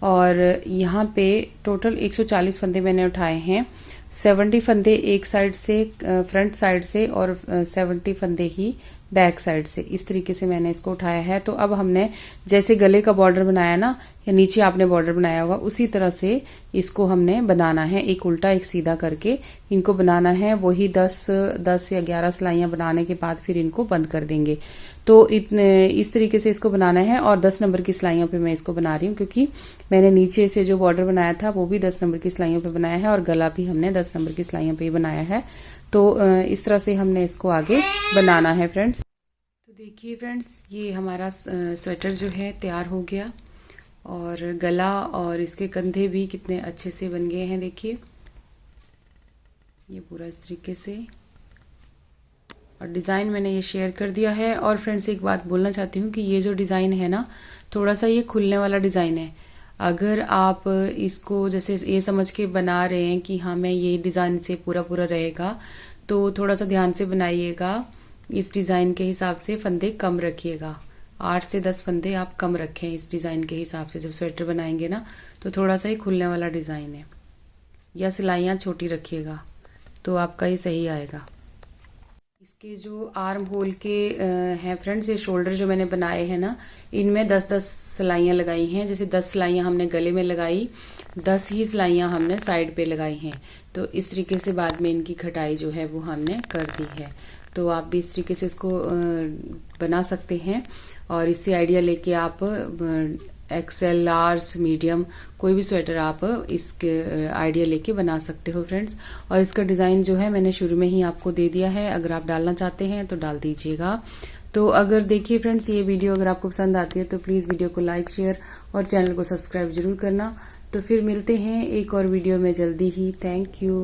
और यहाँ पे टोटल 140 फंदे मैंने उठाए हैं। 70 फंदे एक साइड से, फ्रंट साइड से, और 70 फंदे ही बैक साइड से। इस तरीके से मैंने इसको उठाया है। तो अब हमने जैसे गले का बॉर्डर बनाया ना, या नीचे आपने बॉर्डर बनाया होगा, उसी तरह से इसको हमने बनाना है, एक उल्टा एक सीधा करके इनको बनाना है। वही 10 या 11 सिलाइयाँ बनाने के बाद फिर इनको बंद कर देंगे। तो इस तरीके से इसको बनाना है। और 10 नंबर की सिलाइयों पे मैं इसको बना रही हूँ, क्योंकि मैंने नीचे से जो बॉर्डर बनाया था वो भी 10 नंबर की सिलाइयों पे बनाया है, और गला भी हमने 10 नंबर की सिलाइयों पे ही बनाया है। तो इस तरह से हमने इसको आगे बनाना है फ्रेंड्स। तो देखिए फ्रेंड्स, ये हमारा स्वेटर जो है तैयार हो गया, और गला और इसके कंधे भी कितने अच्छे से बन गए हैं। देखिए ये पूरा इस तरीके से, और डिज़ाइन मैंने ये शेयर कर दिया है। और फ्रेंड्स एक बात बोलना चाहती हूँ कि ये जो डिज़ाइन है ना, थोड़ा सा ये खुलने वाला डिज़ाइन है। अगर आप इसको जैसे ये समझ के बना रहे हैं कि हाँ मैं ये डिज़ाइन से पूरा रहेगा, तो थोड़ा सा ध्यान से बनाइएगा। इस डिज़ाइन के हिसाब से फंदे कम रखिएगा, 8 से 10 फंदे आप कम रखें इस डिज़ाइन के हिसाब से। जब स्वेटर बनाएंगे ना, तो थोड़ा सा ही खुलने वाला डिज़ाइन है, या सिलाइयाँ छोटी रखिएगा, तो आपका ही सही आएगा। इसके जो आर्म होल के हैं फ्रेंड्स, ये शोल्डर जो मैंने बनाए हैं ना, इनमें 10-10 सिलाइयाँ लगाई हैं। जैसे 10 सिलाइयाँ हमने गले में लगाई, 10 ही सिलाइयाँ हमने साइड पे लगाई हैं। तो इस तरीके से बाद में इनकी खटाई जो है वो हमने कर दी है। तो आप भी इस तरीके से इसको बना सकते हैं, और इससे आइडिया लेके आप एक्सेल, लार्ज, मीडियम कोई भी स्वेटर आप इसके आइडिया लेके बना सकते हो फ्रेंड्स। और इसका डिज़ाइन जो है मैंने शुरू में ही आपको दे दिया है, अगर आप डालना चाहते हैं तो डाल दीजिएगा। तो अगर देखिए फ्रेंड्स, ये वीडियो अगर आपको पसंद आती है तो प्लीज़ वीडियो को लाइक, शेयर और चैनल को सब्सक्राइब जरूर करना। तो फिर मिलते हैं एक और वीडियो में जल्दी ही। Thank you.